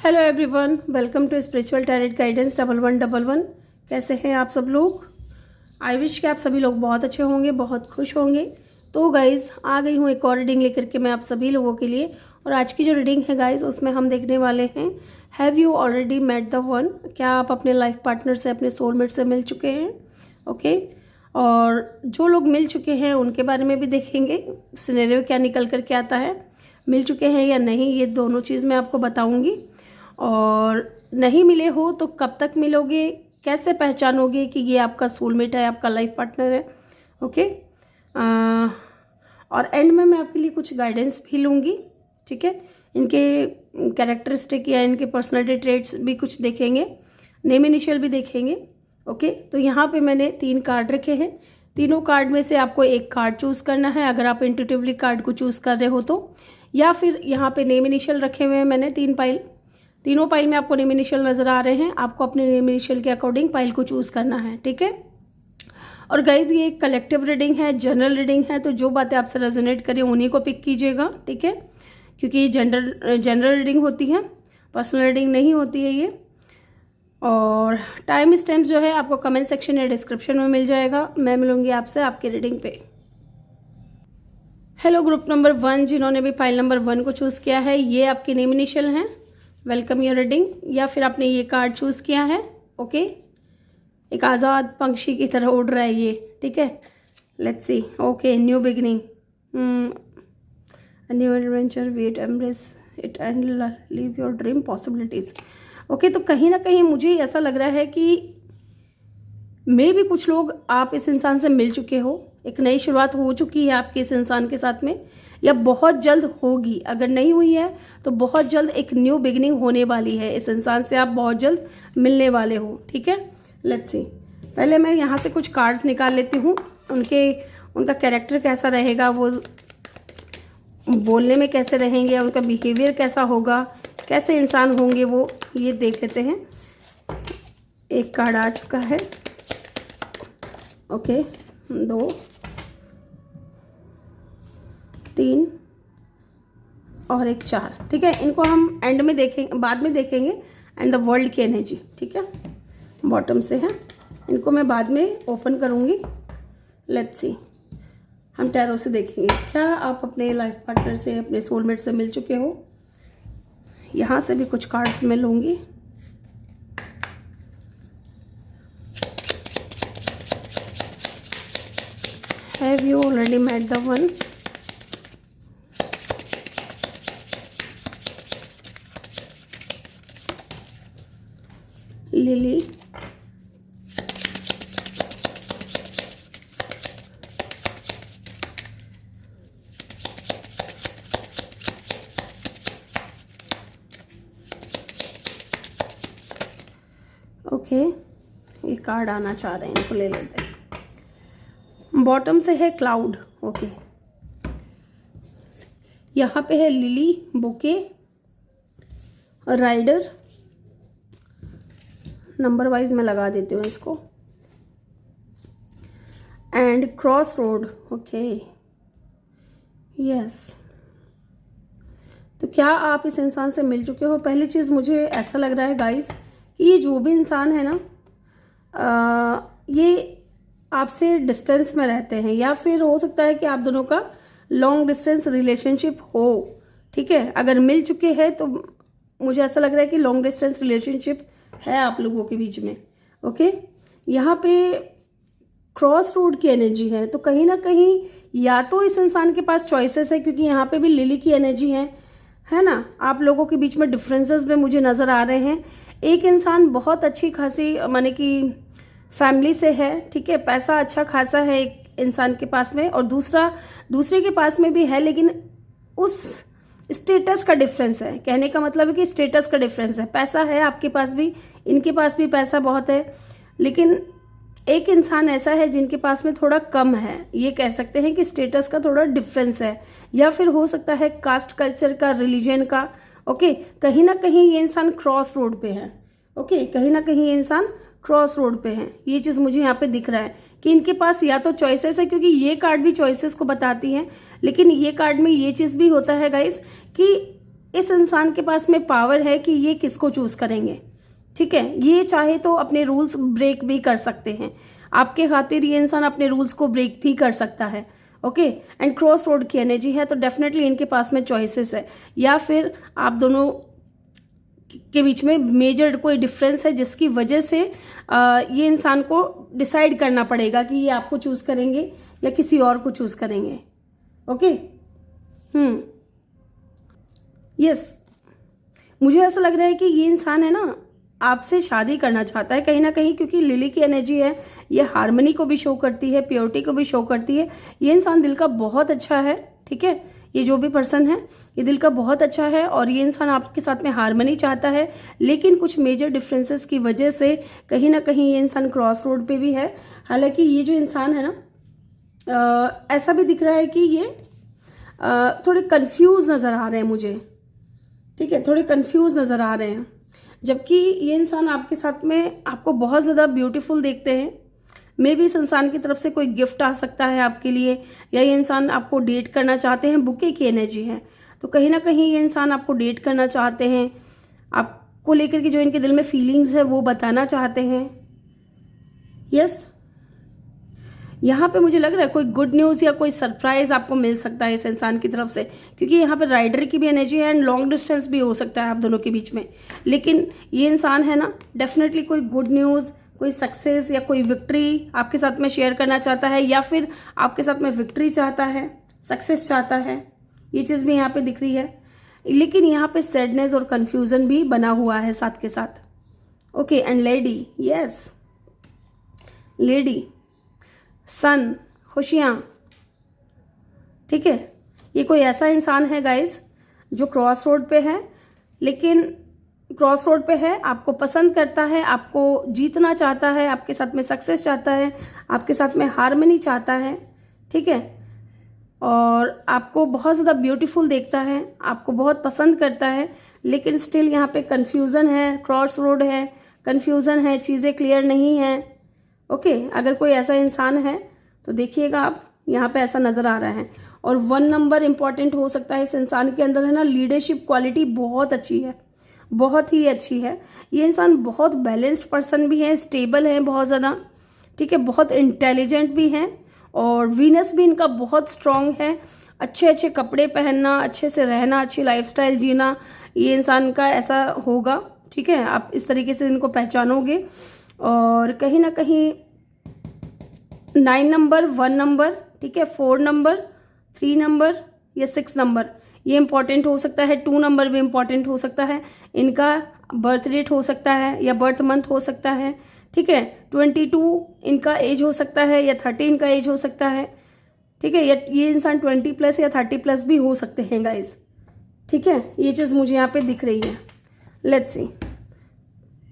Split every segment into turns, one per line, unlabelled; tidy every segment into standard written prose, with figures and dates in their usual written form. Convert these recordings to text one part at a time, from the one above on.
Hello everyone, welcome to spiritual tarot guidance 1111। कैसे हैं आप सब लोग? आई विश कि आप सभी लोग बहुत अच्छे होंगे, बहुत खुश होंगे। तो गाइज़ आ गई हूँ एक और रीडिंग लेकर के मैं आप सभी लोगों के लिए। और आज की जो रीडिंग है गाइज़, उसमें हम देखने वाले हैं have you already met the one. क्या आप अपने लाइफ पार्टनर से, अपने सोलमेट से मिल चुके हैं? ओके। और जो लोग मिल चुके हैं उनके बारे में भी देखेंगे, सिनेरियो क्या निकल कर के आता है, मिल चुके हैं या नहीं, ये दोनों चीज़ मैं आपको बताऊंगी। और नहीं मिले हो तो कब तक मिलोगे, कैसे पहचानोगे कि ये आपका सोलमेट है, आपका लाइफ पार्टनर है। ओके। और एंड में मैं आपके लिए कुछ गाइडेंस भी लूँगी, ठीक है। इनके कैरेक्टरिस्टिक या इनके पर्सनालिटी ट्रेट्स भी कुछ देखेंगे, नेम इनिशियल भी देखेंगे। ओके। तो यहाँ पे मैंने 3 कार्ड रखे हैं। तीनों कार्ड में से आपको एक कार्ड चूज़ करना है अगर आप इंट्यूटिवली कार्ड को चूज़ कर रहे हो तो, या फिर यहाँ पे नेम इनिशियल रखे हुए हैं मैंने 3 पाइल। तीनों पाइल में आपको नेम इनिशियल नज़र आ रहे हैं, आपको अपने नेम इनिशियल के अकॉर्डिंग पाइल को चूज़ करना है, ठीक है। और गाइज ये एक कलेक्टिव रीडिंग है, जनरल रीडिंग है, तो जो बातें आपसे रेजोनेट करें उन्हीं को पिक कीजिएगा, ठीक है। क्योंकि ये जनरल रीडिंग होती है, पर्सनल रीडिंग नहीं होती है ये। और टाइम स्टैम्प जो है आपको कमेंट सेक्शन या डिस्क्रिप्शन में मिल जाएगा। मैं मिलूंगी आपसे आपकी रीडिंग पे। हेलो ग्रुप नंबर 1, जिन्होंने भी फाइल नंबर 1 को चूज़ किया है, ये आपके नेम इनिशियल हैं। Welcome your reading. या फिर आपने ये कार्ड चूज़ किया है, ओके। एक आज़ाद पंछी की तरह उड़ रहा है ये, ठीक है। Let's see. Okay, new beginning, new adventure, wait, embrace it and leave your dream possibilities. Okay. तो कहीं ना कहीं मुझे ऐसा लग रहा है कि मे भी कुछ लोग आप इस इंसान से मिल चुके हो, एक नई शुरुआत हो चुकी है आपके इस इंसान के साथ में, या बहुत जल्द होगी। अगर नहीं हुई है तो बहुत जल्द एक न्यू बिगिनिंग होने वाली है। इस इंसान से आप बहुत जल्द मिलने वाले हो, ठीक है। लेट्स सी। पहले मैं यहाँ से कुछ कार्ड्स निकाल लेती हूँ। उनका कैरेक्टर कैसा रहेगा, वो बोलने में कैसे रहेंगे, उनका बिहेवियर कैसा होगा, कैसे इंसान होंगे वो, ये देख लेते हैं। एक कार्ड आ चुका है, ओके। 2, 3 और एक 4, ठीक है। इनको हम एंड में देखेंगे, बाद में देखेंगे। एंड द वर्ल्ड की एनर्जी, ठीक है, बॉटम से है। इनको मैं बाद में ओपन करूँगी। Let's see. हम टैरो से देखेंगे क्या आप अपने लाइफ पार्टनर से, अपने सोलमेट से मिल चुके हो। यहाँ से भी कुछ कार्ड्स मैं लूँगी। Have you already met the one. Lily, okay. ये कार्ड आना चाह रहे हैं, इनको ले लेते हैं। बॉटम से है क्लाउड, ओके। यहाँ पे है lily, bouquet, rider. Number wise मैं लगा देती हूँ इसको। And cross road, okay, yes. तो क्या आप इस इंसान से मिल चुके हो? पहली चीज़ मुझे ऐसा लग रहा है गाइस कि ये जो भी इंसान है ना, ये आपसे डिस्टेंस में रहते हैं, या फिर हो सकता है कि आप दोनों का लॉन्ग डिस्टेंस रिलेशनशिप हो, ठीक है। अगर मिल चुके हैं तो मुझे ऐसा लग रहा है कि लॉन्ग डिस्टेंस रिलेशनशिप है आप लोगों के बीच में, ओके। यहाँ पे क्रॉस रोड की एनर्जी है, तो कहीं ना कहीं या तो इस इंसान के पास चॉइसेस है, क्योंकि यहाँ पे भी लिली की एनर्जी है ना। आप लोगों के बीच में डिफरेंसेस में मुझे नज़र आ रहे हैं। एक इंसान बहुत अच्छी खासी माने कि फैमिली से है, ठीक है, पैसा अच्छा खासा है एक इंसान के पास में, और दूसरे के पास में भी है, लेकिन उस स्टेटस का डिफरेंस है। कहने का मतलब है कि स्टेटस का डिफरेंस है। पैसा है आपके पास भी, इनके पास भी पैसा बहुत है, लेकिन एक इंसान ऐसा है जिनके पास में थोड़ा कम है। ये कह सकते हैं कि स्टेटस का थोड़ा डिफरेंस है, या फिर हो सकता है कास्ट कल्चर का, रिलीजन का, ओके। कहीं ना कहीं ये इंसान क्रॉस रोड पे है, ओके। कहीं ना कहीं ये इंसान क्रॉस रोड पे है। ये चीज़ मुझे यहाँ पे दिख रहा है कि इनके पास या तो चॉइसेस है, क्योंकि ये कार्ड भी चॉइसेस को बताती है, लेकिन ये कार्ड में ये चीज़ भी होता है गाइस कि इस इंसान के पास में पावर है कि ये किसको चूज करेंगे, ठीक है। ये चाहे तो अपने रूल्स ब्रेक भी कर सकते हैं आपके खातिर, ये इंसान अपने रूल्स को ब्रेक भी कर सकता है, ओके। एंड क्रॉस रोड की एनर्जी है, तो डेफिनेटली इनके पास में चॉइसेस है, या फिर आप दोनों के बीच में मेजर कोई डिफरेंस है जिसकी वजह से ये इंसान को डिसाइड करना पड़ेगा कि ये आपको चूज करेंगे या किसी और को चूज करेंगे, ओके। यस, मुझे ऐसा लग रहा है कि ये इंसान है ना आपसे शादी करना चाहता है कहीं ना कहीं, क्योंकि लिली की एनर्जी है, ये हार्मनी को भी शो करती है, प्योरिटी को भी शो करती है। ये इंसान दिल का बहुत अच्छा है, ठीक है। ये जो भी पर्सन है ये दिल का बहुत अच्छा है और ये इंसान आपके साथ में हार्मनी चाहता है, लेकिन कुछ मेजर डिफरेंसेस की वजह से कहीं ना कहीं ये इंसान क्रॉस रोड पे भी है। हालांकि ये जो इंसान है ना ऐसा भी दिख रहा है कि ये थोड़े कंफ्यूज नज़र आ रहे हैं मुझे, ठीक है, थोड़े कंफ्यूज नज़र आ रहे हैं। जबकि ये इंसान आपके साथ में आपको बहुत ज़्यादा ब्यूटीफुल देखते हैं। मे भी इस इंसान की तरफ से कोई गिफ्ट आ सकता है आपके लिए, या ये इंसान आपको डेट करना चाहते हैं, बुके की एनर्जी है, तो कहीं ना कहीं ये इंसान आपको डेट करना चाहते हैं, आपको लेकर के जो इनके दिल में फीलिंग्स है वो बताना चाहते हैं। यस, यहाँ पे मुझे लग रहा है कोई गुड न्यूज़ या कोई सरप्राइज आपको मिल सकता है इस इंसान की तरफ से, क्योंकि यहाँ पे राइडर की भी एनर्जी है एंड लॉन्ग डिस्टेंस भी हो सकता है आप दोनों के बीच में। लेकिन ये इंसान है ना डेफिनेटली कोई गुड न्यूज़, कोई सक्सेस या कोई विक्ट्री आपके साथ में शेयर करना चाहता है, या फिर आपके साथ में विक्ट्री चाहता है, सक्सेस चाहता है। ये चीज़ भी यहाँ पे दिख रही है, लेकिन यहाँ पे सैडनेस और कंफ्यूजन भी बना हुआ है साथ के साथ, okay. And lady, yes, lady, sun, खुशियाँ, ठीक है। ये कोई ऐसा इंसान है गाइस जो क्रॉस रोड पे है, लेकिन क्रॉस रोड पे है, आपको पसंद करता है, आपको जीतना चाहता है, आपके साथ में सक्सेस चाहता है, आपके साथ में हार्मनी चाहता है, ठीक है, और आपको बहुत ज़्यादा ब्यूटीफुल देखता है, आपको बहुत पसंद करता है, लेकिन स्टिल यहाँ पे कंफ्यूजन है, क्रॉस रोड है, कंफ्यूजन है, चीज़ें क्लियर नहीं है, ओके। अगर कोई ऐसा इंसान है तो देखिएगा आप, यहाँ पे ऐसा नज़र आ रहा है। और 1 नंबर इंपॉर्टेंट हो सकता है इस इंसान के अंदर, है ना, लीडरशिप क्वालिटी बहुत अच्छी है, बहुत ही अच्छी है। ये इंसान बहुत बैलेंस्ड पर्सन भी है, स्टेबल है बहुत ज़्यादा, ठीक है, बहुत इंटेलिजेंट भी है, और वीनस भी इनका बहुत स्ट्रांग है। अच्छे अच्छे कपड़े पहनना, अच्छे से रहना, अच्छी लाइफस्टाइल जीना, ये इंसान का ऐसा होगा, ठीक है। आप इस तरीके से इनको पहचानोगे। और कहीं ना कहीं 9 नंबर, 1 नंबर, ठीक है, 4 नंबर, 3 नंबर या 6 नंबर ये इंपॉर्टेंट हो सकता है। 2 नंबर भी इंपॉर्टेंट हो सकता है। इनका बर्थ डेट हो सकता है या बर्थ मंथ हो सकता है, ठीक है। 22 इनका एज हो सकता है या 30 इनका एज हो सकता है, ठीक है। ये इंसान 20+ या 30+ भी हो सकते हैं गाइज, ठीक है। ये चीज़ मुझे यहाँ पे दिख रही है। लेट्स सी,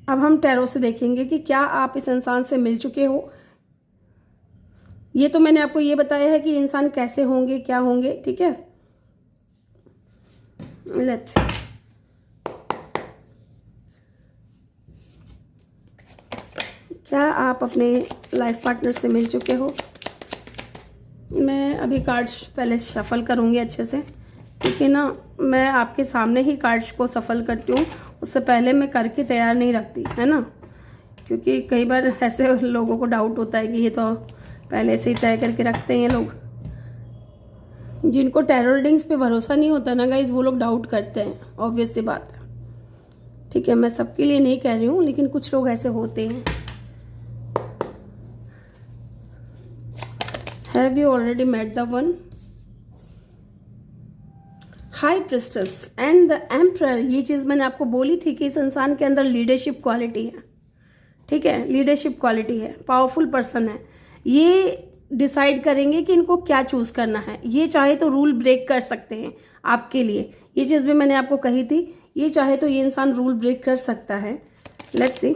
अब हम टैरो से देखेंगे कि क्या आप इस इंसान से मिल चुके हो। ये तो मैंने आपको ये बताया है कि इंसान कैसे होंगे, क्या होंगे, ठीक है। लेट्स क्या आप अपने लाइफ पार्टनर से मिल चुके हो। मैं अभी कार्ड्स पहले शफल करूँगी अच्छे से, क्योंकि ना मैं आपके सामने ही कार्ड्स को सफल करती हूँ, उससे पहले मैं करके तैयार नहीं रखती, है ना, क्योंकि कई बार ऐसे लोगों को डाउट होता है कि ये तो पहले से ही तय करके रखते हैं लोग। जिनको टैरो रीडिंग्स पे भरोसा नहीं होता ना गाइज, वो लोग डाउट करते हैं, ऑब्वियस सी बात है, ठीक है। मैं सबके लिए नहीं कह रही हूँ, लेकिन कुछ लोग ऐसे होते हैं। Have you already met the one, high priestess and the emperor. ये चीज़ मैंने आपको बोली थी कि इस इंसान के अंदर लीडरशिप क्वालिटी है, ठीक है, लीडरशिप क्वालिटी है, पावरफुल पर्सन है। ये डिसाइड करेंगे कि इनको क्या चूज करना है। ये चाहे तो रूल ब्रेक कर सकते हैं आपके लिए, ये चीज़ भी मैंने आपको कही थी। ये चाहे तो ये इंसान रूल ब्रेक कर सकता है। लेट्स सी,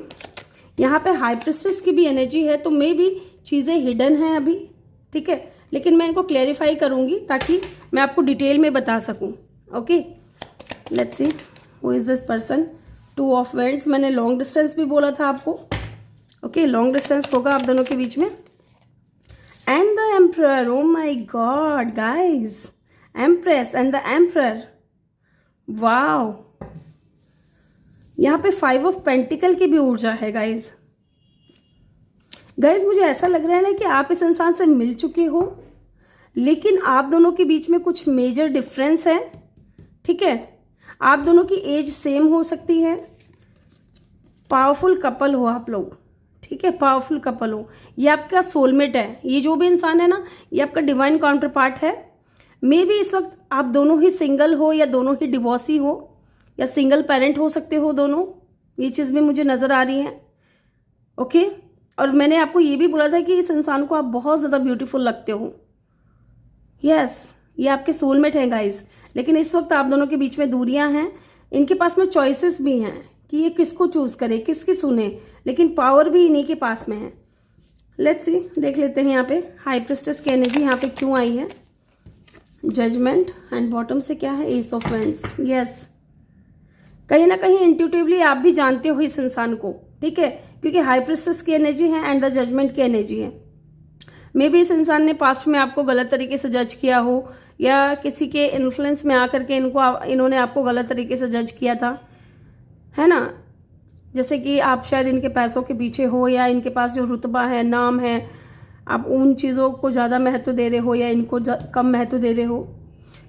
यहाँ पे हाई प्रिस्टेस की भी एनर्जी है, तो मे भी चीज़ें हिडन हैं अभी, ठीक है, लेकिन मैं इनको क्लैरिफाई करूँगी ताकि मैं आपको डिटेल में बता सकूँ, okay. Let's see, who is this person. 2 of vents, मैंने लॉन्ग डिस्टेंस भी बोला था आपको, ओके, लॉन्ग डिस्टेंस होगा आप दोनों के बीच में। And the emperor, oh my God guys, empress and the emperor, wow, यहाँ पे 5 ऑफ पेंटिकल की भी ऊर्जा है गाइज। मुझे ऐसा लग रहा है ना कि आप इस इंसान से मिल चुके हो, लेकिन आप दोनों के बीच में कुछ मेजर डिफरेंस है। ठीक है, आप दोनों की एज सेम हो सकती है। पावरफुल कपल हो आप लोग। ठीक है, पावरफुल कपल हो। ये आपका सोलमेट है। ये जो भी इंसान है ना, ये आपका डिवाइन काउंटर पार्ट है। मे बी इस वक्त आप दोनों ही सिंगल हो या दोनों ही डिवोर्सी हो या सिंगल पेरेंट हो सकते हो दोनों। ये चीज़ भी मुझे नज़र आ रही है। ओके, और मैंने आपको ये भी बोला था कि इस इंसान को आप बहुत ज़्यादा ब्यूटीफुल लगते हो। यस, ये आपके सोलमेट हैं गाइज। लेकिन इस वक्त आप दोनों के बीच में दूरियां हैं। इनके पास में चॉइसेस भी हैं कि ये किसको चूज करे, किसकी सुने, लेकिन पावर भी इन्हीं के पास में है। लेट्स सी, देख लेते हैं यहाँ पे हाई प्रिस्टेस की एनर्जी यहाँ पे क्यों आई है। जजमेंट एंड बॉटम से क्या है, एस ऑफ वैंड्स। यस, कहीं ना कहीं इंट्यूटिवली आप भी जानते हो इस इंसान को। ठीक है, क्योंकि हाई प्रिस्टेस की एनर्जी है एंड द जजमेंट की एनर्जी है। मे बी इस इंसान ने पास्ट में आपको गलत तरीके से जज किया हो, या किसी के इन्फ्लुएंस में आकर के इन्होंने आपको गलत तरीके से जज किया था, है ना। जैसे कि आप शायद इनके पैसों के पीछे हो, या इनके पास जो रुतबा है, नाम है, आप उन चीज़ों को ज़्यादा महत्व दे रहे हो या इनको कम महत्व दे रहे हो।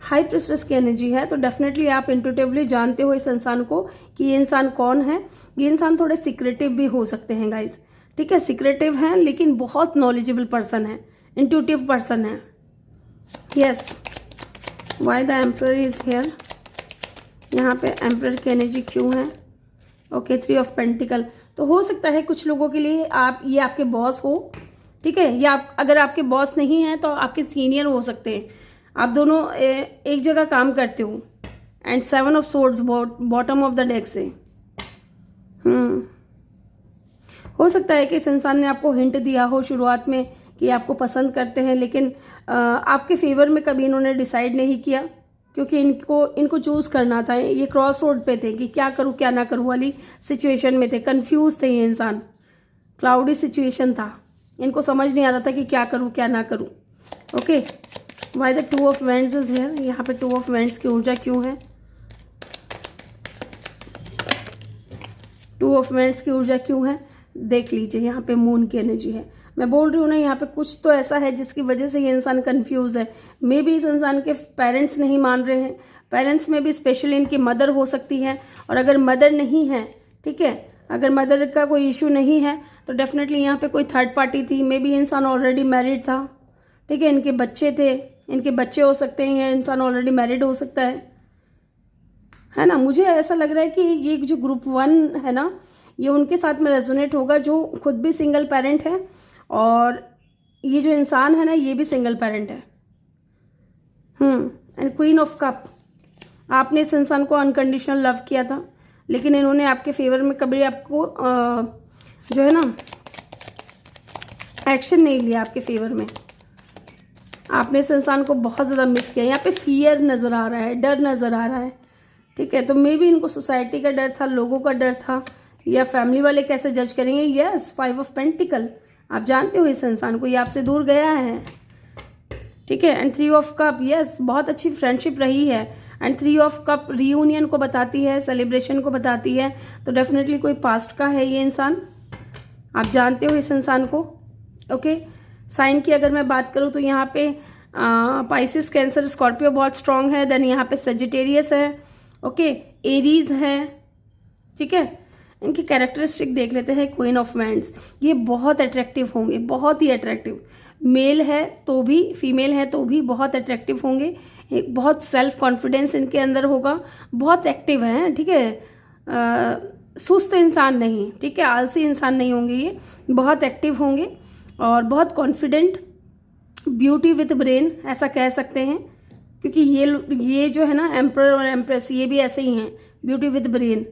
हाई प्रिस्टेस की एनर्जी है, तो डेफिनेटली आप इंट्यूटिवली जानते हो इस इंसान को कि ये इंसान कौन है। ये इंसान थोड़े सीक्रेटिव भी हो सकते हैं गाइज। ठीक है, सीक्रेटिव हैं लेकिन बहुत नॉलेजेबल पर्सन है, इंट्यूटिव पर्सन है। Yes, why the emperor is here. यहाँ पे एम्परर की एनर्जी क्यों है। Okay, 3 of pentacle. तो हो सकता है कुछ लोगों के लिए ये आपके बॉस हो। ठीक है, या अगर आपके बॉस नहीं है तो आपके सीनियर हो सकते हैं। आप दोनों एक जगह काम करते हो। And 7 of swords bottom of the deck से। हो सकता है कि इस इंसान ने आपको हिंट दिया हो शुरुआत में कि आपको पसंद करते हैं, लेकिन आपके फेवर में कभी इन्होंने डिसाइड नहीं किया, क्योंकि इनको चूज करना था। ये क्रॉस रोड पे थे कि क्या करूँ क्या ना करूँ वाली सिचुएशन में थे, कंफ्यूज थे ये इंसान। क्लाउडी सिचुएशन था, इनको समझ नहीं आ रहा था कि क्या करूँ क्या ना करूँ। Okay, why the 2 of wands is here. यहाँ पे 2 ऑफ वैंड्स की ऊर्जा क्यों है। 2 ऑफ वैंड्स की ऊर्जा क्यों है, देख लीजिए। यहाँ पे मून की एनर्जी है। मैं बोल रही हूँ ना, यहाँ पे कुछ तो ऐसा है जिसकी वजह से ये इंसान कंफ्यूज है। मे बी इस इंसान के पेरेंट्स नहीं मान रहे हैं। पेरेंट्स में भी स्पेशली इनकी मदर हो सकती है, और अगर मदर नहीं है, ठीक है, अगर मदर का कोई इशू नहीं है तो डेफिनेटली यहाँ पे कोई थर्ड पार्टी थी। मे बी इंसान ऑलरेडी मैरिड था। ठीक है, इनके बच्चे थे, इनके बच्चे हो सकते हैं, या इंसान ऑलरेडी मैरिड हो सकता है ना। मुझे ऐसा लग रहा है कि ये जो ग्रुप 1 है ना, ये उनके साथ में रेजोनेट होगा जो खुद भी सिंगल पेरेंट है, और ये जो इंसान है ना, ये भी सिंगल पेरेंट है। And queen of cup. आपने इस इंसान को अनकंडीशनल लव किया था, लेकिन इन्होंने आपके फेवर में कभी आपको जो है ना एक्शन नहीं लिया आपके फेवर में। आपने इस इंसान को बहुत ज़्यादा मिस किया। यहाँ पे फियर नज़र आ रहा है, डर नज़र आ रहा है। ठीक है, तो मे बी इनको सोसाइटी का डर था, लोगों का डर था, या फैमिली वाले कैसे जज करेंगे। Yes, 5 of pentacle. आप जानते हो इस इंसान को, ये आपसे दूर गया है। ठीक है, एंड 3 ऑफ कप। यस, बहुत अच्छी फ्रेंडशिप रही है। एंड 3 ऑफ कप रीयूनियन को बताती है, सेलिब्रेशन को बताती है। तो डेफिनेटली कोई पास्ट का है ये इंसान। आप जानते हो इस इंसान को। ओके, साइन की अगर मैं बात करूँ तो यहाँ पे पाइसिस, कैंसर, स्कॉर्पियो बहुत स्ट्रांग है। देन यहाँ पे सेजिटेरियस है। ओके, एरीज है। ठीक है, इनकी कैरेक्टरिस्टिक देख लेते हैं। Queen of wands. ये बहुत अट्रैक्टिव होंगे, बहुत ही अट्रैक्टिव। मेल है तो भी, फीमेल है तो भी बहुत अट्रैक्टिव होंगे। एक बहुत सेल्फ कॉन्फिडेंस इनके अंदर होगा। बहुत एक्टिव है। ठीक है, सुस्त इंसान नहीं, ठीक है, आलसी इंसान नहीं होंगे ये। बहुत एक्टिव होंगे और बहुत कॉन्फिडेंट, ब्यूटी विथ ब्रेन ऐसा कह सकते हैं, क्योंकि ये जो है ना एम्परर और एम्प्रेस, ये भी ऐसे ही हैं, ब्यूटी विथ ब्रेन,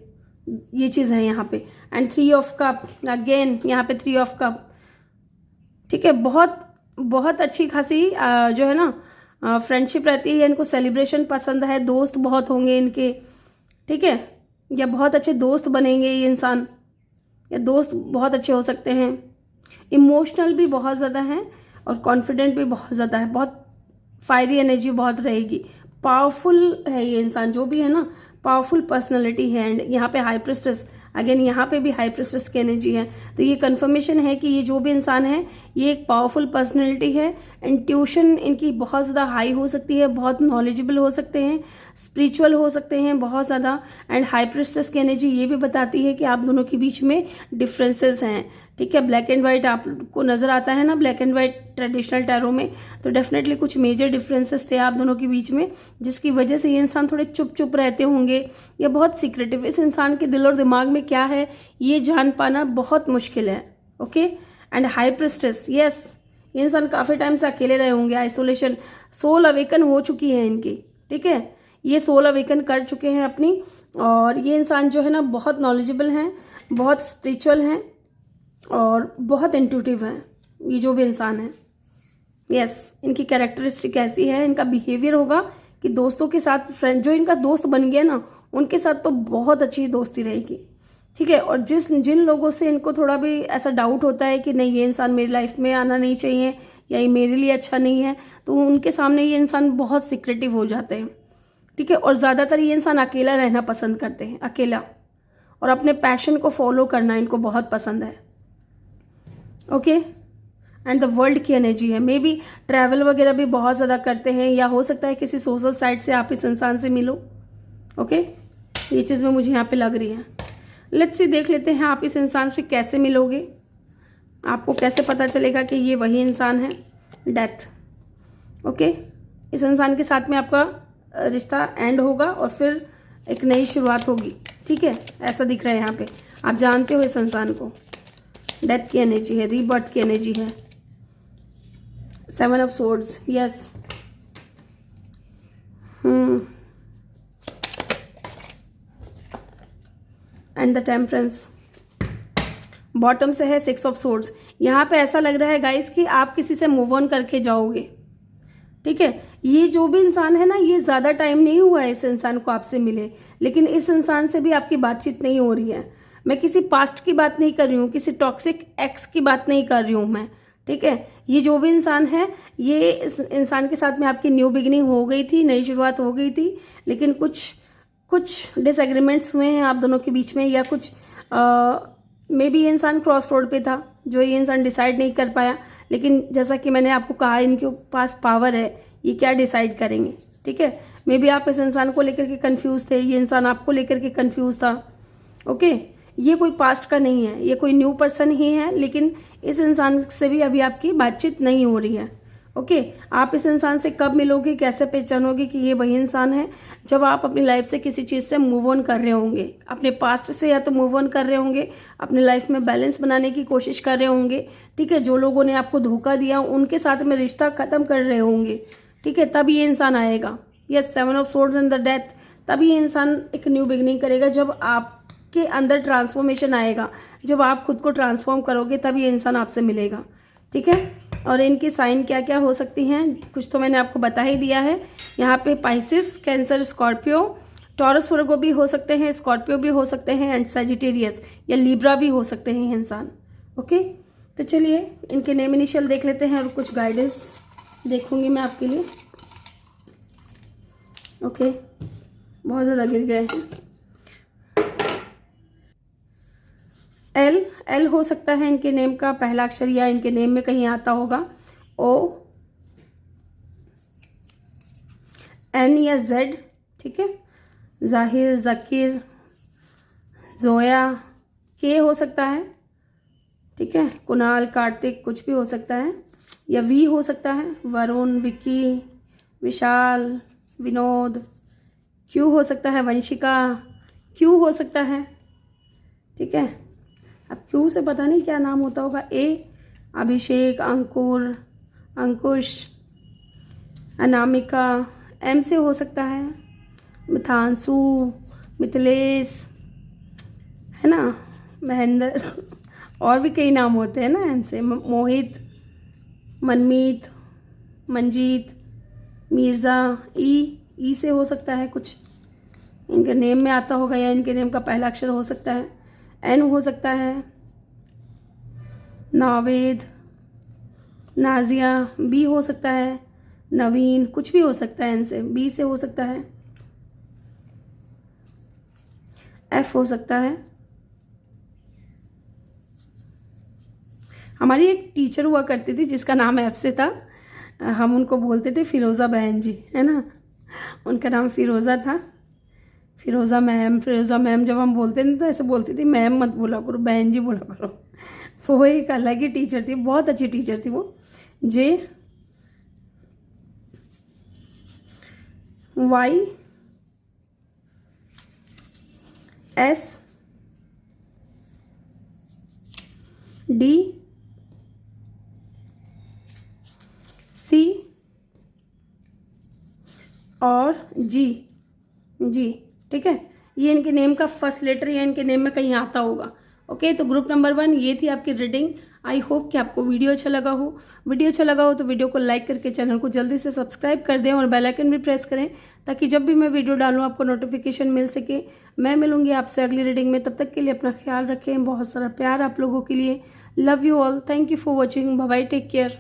ये चीज़ है यहाँ पे। एंड 3 ऑफ कप अगेन, यहाँ पे 3 ऑफ कप। ठीक है, बहुत बहुत अच्छी खासी जो है ना फ्रेंडशिप रहती है। इनको सेलिब्रेशन पसंद है, दोस्त बहुत होंगे इनके। ठीक है, या बहुत अच्छे दोस्त बनेंगे ये इंसान, या दोस्त बहुत अच्छे हो सकते हैं। इमोशनल भी बहुत ज़्यादा है और कॉन्फिडेंट भी बहुत ज़्यादा है। बहुत फायरी एनर्जी बहुत रहेगी। पावरफुल है ये इंसान, जो भी है ना पावरफुल पर्सनैलिटी है। एंड यहाँ पे हाई प्रिस्टेस, अगेन यहाँ पे भी हाई प्रिस्टेस की एनर्जी है। तो ये कंफर्मेशन है कि ये जो भी इंसान है ये एक पावरफुल पर्सनैलिटी है। इंट्यूशन इनकी बहुत ज़्यादा हाई हो सकती है, बहुत नॉलेजेबल हो सकते हैं, स्पिरिचुअल हो सकते हैं बहुत ज़्यादा। एंड हाई प्रिस्टेस की एनर्जी ये भी बताती है कि आप दोनों के बीच में डिफरेंसेस हैं, ठीक है। ब्लैक एंड वाइट आपको नजर आता है ना, black and white traditional tarot में, तो डेफिनेटली कुछ मेजर डिफरेंसेस थे आप दोनों के बीच में, जिसकी वजह से ये इंसान थोड़े चुप चुप रहते होंगे या बहुत सीक्रेटिव। इस इंसान के दिल और दिमाग में क्या है ये जान पाना बहुत मुश्किल है, okay. And high priestess, yes, ये इंसान काफ़ी टाइम से अकेले रहे होंगे, आइसोलेशन, सोल अवेकन हो चुकी है इनकी, ठीक है। ये सोल अवेकन कर चुके हैं अपनी, और ये इंसान जो है ना बहुत नॉलेजेबल हैं, बहुत स्पिरिचुअल हैं और बहुत इंट्यूटिव हैं ये जो भी इंसान है। यस, इनकी कैरेक्टरिस्टिक ऐसी है, इनका बिहेवियर होगा कि दोस्तों के साथ, फ्रेंड जो इनका दोस्त बन गया ना उनके साथ तो बहुत अच्छी दोस्ती रहेगी, ठीक है। और जिन लोगों से इनको थोड़ा भी ऐसा डाउट होता है कि नहीं ये इंसान मेरी लाइफ में आना नहीं चाहिए या ये मेरे लिए अच्छा नहीं है, तो उनके सामने ये इंसान बहुत सिक्रेटिव हो जाते हैं, ठीक है। और ज़्यादातर ये इंसान अकेला रहना पसंद करते हैं, अकेला, और अपने पैशन को फॉलो करना इनको बहुत पसंद है, ओके। एंड द वर्ल्ड की एनर्जी है, मे बी ट्रैवल वगैरह भी बहुत ज़्यादा करते हैं, या हो सकता है किसी सोशल साइट से आप इस इंसान से मिलो, ओके। ये चीज़ में मुझे यहाँ पे लग रही है। लेट्स सी, देख लेते हैं आप इस इंसान से कैसे मिलोगे, आपको कैसे पता चलेगा कि ये वही इंसान है। Death, okay. इस इंसान के साथ में आपका रिश्ता एंड होगा और फिर एक नई शुरुआत होगी, ठीक है, ऐसा दिख रहा है यहाँ पे। आप जानते हो इस इंसान को, डेथ की एनर्जी है, रीबर्थ की एनर्जी है, 7 of swords, yes. And the temperance, bottom से है 6 ऑफ सोर्ड्स। यहाँ पे ऐसा लग रहा है गाइस कि आप किसी से मूव ऑन करके जाओगे, ठीक है। ये जो भी इंसान है ना, ये ज़्यादा टाइम नहीं हुआ है इस इंसान को आपसे मिले, लेकिन इस इंसान से भी आपकी बातचीत नहीं हो रही है। मैं किसी पास्ट की बात नहीं कर रही हूँ, किसी टॉक्सिक एक्स की बात नहीं कर रही हूँ मैं, ठीक है। ये जो भी इंसान है, ये इस इंसान के साथ में आपकी न्यू बिगिनिंग हो गई थी, नई शुरुआत हो गई थी, लेकिन कुछ डिसएग्रीमेंट्स हुए हैं आप दोनों के बीच में, या कुछ मे बी ये इंसान क्रॉस रोड पे था जो ये इंसान डिसाइड नहीं कर पाया। लेकिन जैसा कि मैंने आपको कहा, इनके पास पावर है, ये क्या डिसाइड करेंगे, ठीक है। मे बी आप इस इंसान को लेकर के कंफ्यूज थे, ये इंसान आपको लेकर के कंफ्यूज था, ओके। ये कोई पास्ट का नहीं है, ये कोई न्यू पर्सन ही है, लेकिन इस इंसान से भी अभी आपकी बातचीत नहीं हो रही है, ओके। आप इस इंसान से कब मिलोगे, कैसे पहचानोगे कि ये वही इंसान है? जब आप अपनी लाइफ से किसी चीज़ से मूव ऑन कर रहे होंगे, अपने पास्ट से या तो मूव ऑन कर रहे होंगे, अपने लाइफ में बैलेंस बनाने की कोशिश कर रहे होंगे, ठीक है। जो लोगों ने आपको धोखा दिया उनके साथ में रिश्ता खत्म कर रहे होंगे, ठीक है, तब ये इंसान आएगा। Yes, 7 of swords and the death, तब ये इंसान एक न्यू बिगिनिंग करेगा। जब आपके अंदर ट्रांसफॉर्मेशन आएगा, जब आप खुद को ट्रांसफॉर्म करोगे, तब ये इंसान आपसे मिलेगा, ठीक है। और इनकी साइन क्या क्या हो सकती हैं, कुछ तो मैंने आपको बता ही दिया है। यहाँ पे पाइसिस, कैंसर, स्कॉर्पियो, टॉरस, वर्गो भी हो सकते हैं, स्कॉर्पियो भी हो सकते हैं, एंड सजिटेरियस या लिब्रा भी हो सकते हैं ये इंसान, ओके। तो चलिए इनके नेम इनिशियल देख लेते हैं और कुछ गाइडेंस देखूंगी मैं आपके लिए, ओके। बहुत ज़्यादा गिर गए हैं। एल हो सकता है इनके नेम का पहला अक्षर, या इनके नेम में कहीं आता होगा ओ, एन या जेड, ठीक है। जाहिर, जकीर, जोया, के हो सकता है, ठीक है। कुणाल, कार्तिक, कुछ भी हो सकता है, या वी हो सकता है, वरुण, विकी, विशाल, विनोद। क्यू हो सकता है, वंशिका, क्यू हो सकता है, ठीक है। अब क्यू से पता नहीं क्या नाम होता होगा। ए, अभिषेक, अंकुर, अंकुश, अनामिका। एम से हो सकता है, मिथांशु, मिथिलेश, है ना, महेंद्र, और भी कई नाम होते हैं ना एम से, मोहित, मनमीत, मंजीत, मिर्ज़ा। ई से हो सकता है, कुछ इनके नेम में आता होगा, या इनके नेम का पहला अक्षर हो सकता है। एन हो सकता है, नावेद, नाजिया। बी हो सकता है, नवीन, कुछ भी हो सकता है। एन से, बी से हो सकता है, एफ हो सकता है। हमारी एक टीचर हुआ करती थी जिसका नाम एफ से था, हम उनको बोलते थे फिरोज़ा बहन जी, है ना। उनका नाम फिरोज़ा था, फिरोज़ा मैम। फिरोज़ा मैम जब हम बोलते थे तो ऐसे बोलती थी, मैम मत बोला करो, बहन जी बोला करो। वो एक अलग ही टीचर थी, बहुत अच्छी टीचर थी वो। जे वाई एस डी सी और जी। जी, ठीक है। ये इनके नेम का फर्स्ट लेटर या इनके नेम में कहीं आता होगा। ओके, तो ग्रुप नंबर 1 ये थी आपकी रीडिंग। आई होप कि आपको वीडियो अच्छा लगा हो। वीडियो अच्छा लगा हो तो वीडियो को लाइक करके चैनल को जल्दी से सब्सक्राइब कर दें और बेल आइकन भी प्रेस करें, ताकि जब भी मैं वीडियो डालूं आपको नोटिफिकेशन मिल सके। मैं मिलूंगी आपसे अगली रीडिंग में, तब तक के लिए अपना ख्याल रखें। बहुत सारा प्यार आप लोगों के लिए। Love you all, thank you for watching, bye bye, take care.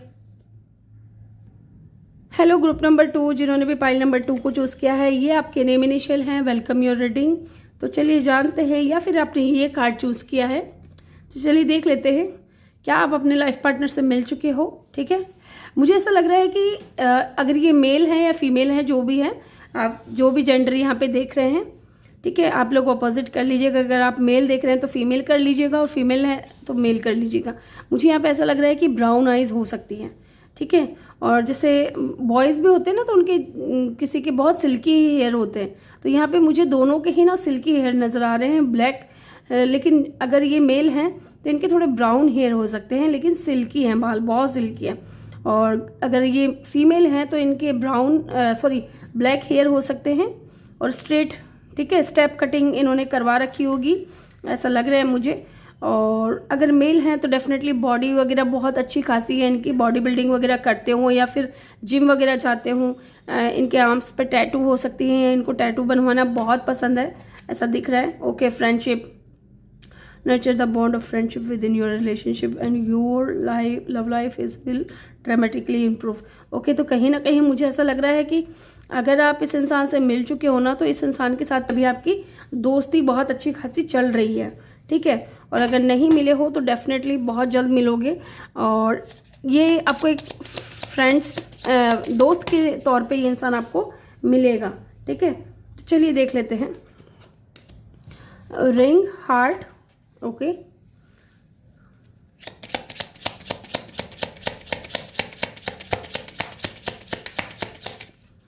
Hello group number 2, जिन्होंने भी पाइल नंबर 2 को चूज़ किया है, ये आपके नेम इनिशियल हैं। Welcome your reading. तो चलिए जानते हैं, या फिर आपने ये कार्ड चूज़ किया है, तो चलिए देख लेते हैं क्या आप अपने लाइफ पार्टनर से मिल चुके हो। ठीक है, मुझे ऐसा लग रहा है कि अगर ये मेल है या फीमेल है, जो भी है, आप जो भी जेंडर यहाँ पे देख रहे हैं, ठीक है, आप लोग अपोजिट कर लीजिएगा। अगर आप मेल देख रहे हैं तो फीमेल कर लीजिएगा, और फीमेल है तो मेल कर लीजिएगा। मुझे यहाँ पे ऐसा लग रहा है कि ब्राउन आइज हो सकती हैं, ठीक है। और जैसे बॉयज़ भी होते हैं ना, तो उनके किसी के बहुत सिल्की हेयर होते हैं, तो यहाँ पे मुझे दोनों के ही ना सिल्की हेयर नज़र आ रहे हैं, ब्लैक। लेकिन अगर ये मेल हैं तो इनके थोड़े ब्राउन हेयर हो सकते हैं, लेकिन सिल्की हैं बाल, बहुत सिल्की है। और अगर ये फीमेल हैं तो इनके ब्लैक हेयर हो सकते हैं और स्ट्रेट, ठीक है, स्टेप कटिंग इन्होंने करवा रखी होगी, ऐसा लग रहा है मुझे। और अगर मेल हैं तो डेफिनेटली बॉडी वगैरह बहुत अच्छी खासी है इनकी, बॉडी बिल्डिंग वगैरह करते हों या फिर जिम वगैरह जाते हों। इनके आर्म्स पे टैटू हो सकती हैं, इनको टैटू बनवाना बहुत पसंद है, ऐसा दिख रहा है। Okay, friendship, nurture the bond of friendship with in your relationship and your life, love life is will dramatically improve. Okay, तो कहीं ना कहीं मुझे ऐसा लग रहा है कि अगर आप इस इंसान से मिल चुके हो ना, तो इस इंसान के साथ अभी आपकी दोस्ती बहुत अच्छी खासी चल रही है, ठीक है। और अगर नहीं मिले हो तो डेफिनेटली बहुत जल्द मिलोगे, और ये आपको एक दोस्त के तौर पे ये इंसान आपको मिलेगा, ठीक है। तो चलिए देख लेते हैं। रिंग, हार्ट, ओके,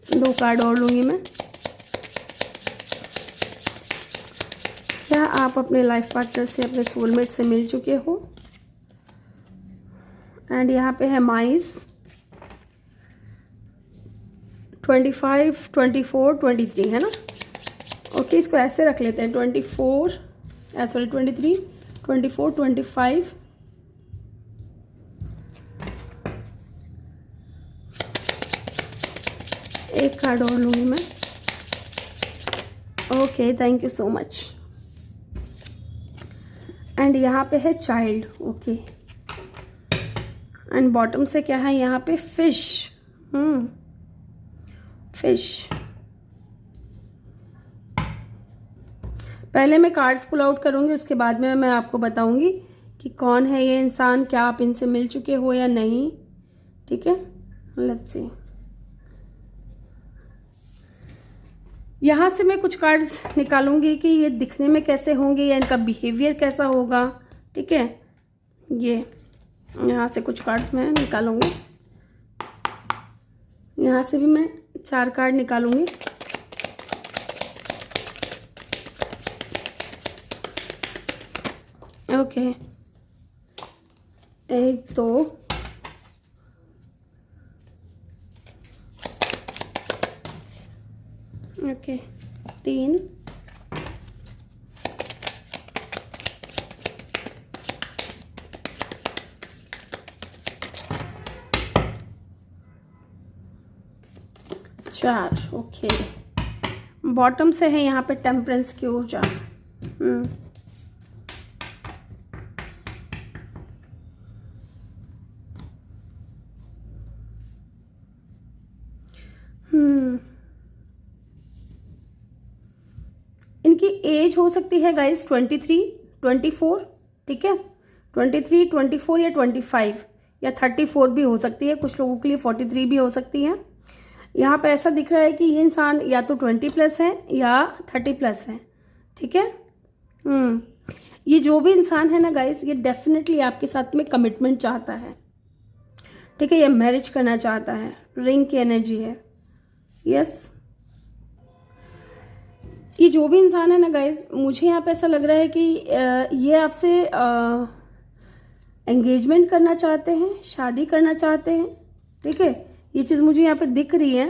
दो कार्ड और लूंगी मैं। क्या आप अपने लाइफ पार्टनर से, अपने सोलमेट से मिल चुके हो? एंड यहाँ पे है माइस, 25, 24, 23, है ना। ओके, इसको ऐसे रख लेते हैं, 23, 24, 25। एक कार्ड और लूँगी मैं। Okay, thank you so much. And यहाँ पे है चाइल्ड, ओके। एंड बॉटम से क्या है यहाँ पे? Fish, fish. पहले मैं कार्ड्स पुल आउट करूँगी, उसके बाद में मैं आपको बताऊँगी कि कौन है ये इंसान, क्या आप इनसे मिल चुके हो या नहीं, ठीक है। लेट्स सी, यहाँ से मैं कुछ कार्ड्स निकालूंगी कि ये दिखने में कैसे होंगे या इनका बिहेवियर कैसा होगा, ठीक है। ये यहाँ से कुछ कार्ड्स मैं निकालूंगी, यहाँ से भी मैं 4 कार्ड निकालूंगी। Okay, 1, 2, okay, 3, 4, okay. बॉटम से है यहाँ पे टेम्परेंस की ऊर्जा। इनकी इनकी एज हो सकती है गाइस 23, 24, ठीक है, 23, 24 या 25 या 34 भी हो सकती है, कुछ लोगों के लिए 43 भी हो सकती है। यहाँ पे ऐसा दिख रहा है कि ये इंसान या तो 20+ है या 30+ है, ठीक है। ये जो भी इंसान है ना गाइस, ये डेफिनेटली आपके साथ में कमिटमेंट चाहता है, ठीक है, ये मैरिज करना चाहता है, रिंग की एनर्जी है, यस। ये जो भी इंसान है ना गाइस, मुझे यहाँ पे ऐसा लग रहा है कि ये आपसे एंगेजमेंट करना चाहते हैं, शादी करना चाहते हैं, ठीक है। ये चीज़ मुझे यहाँ पे दिख रही है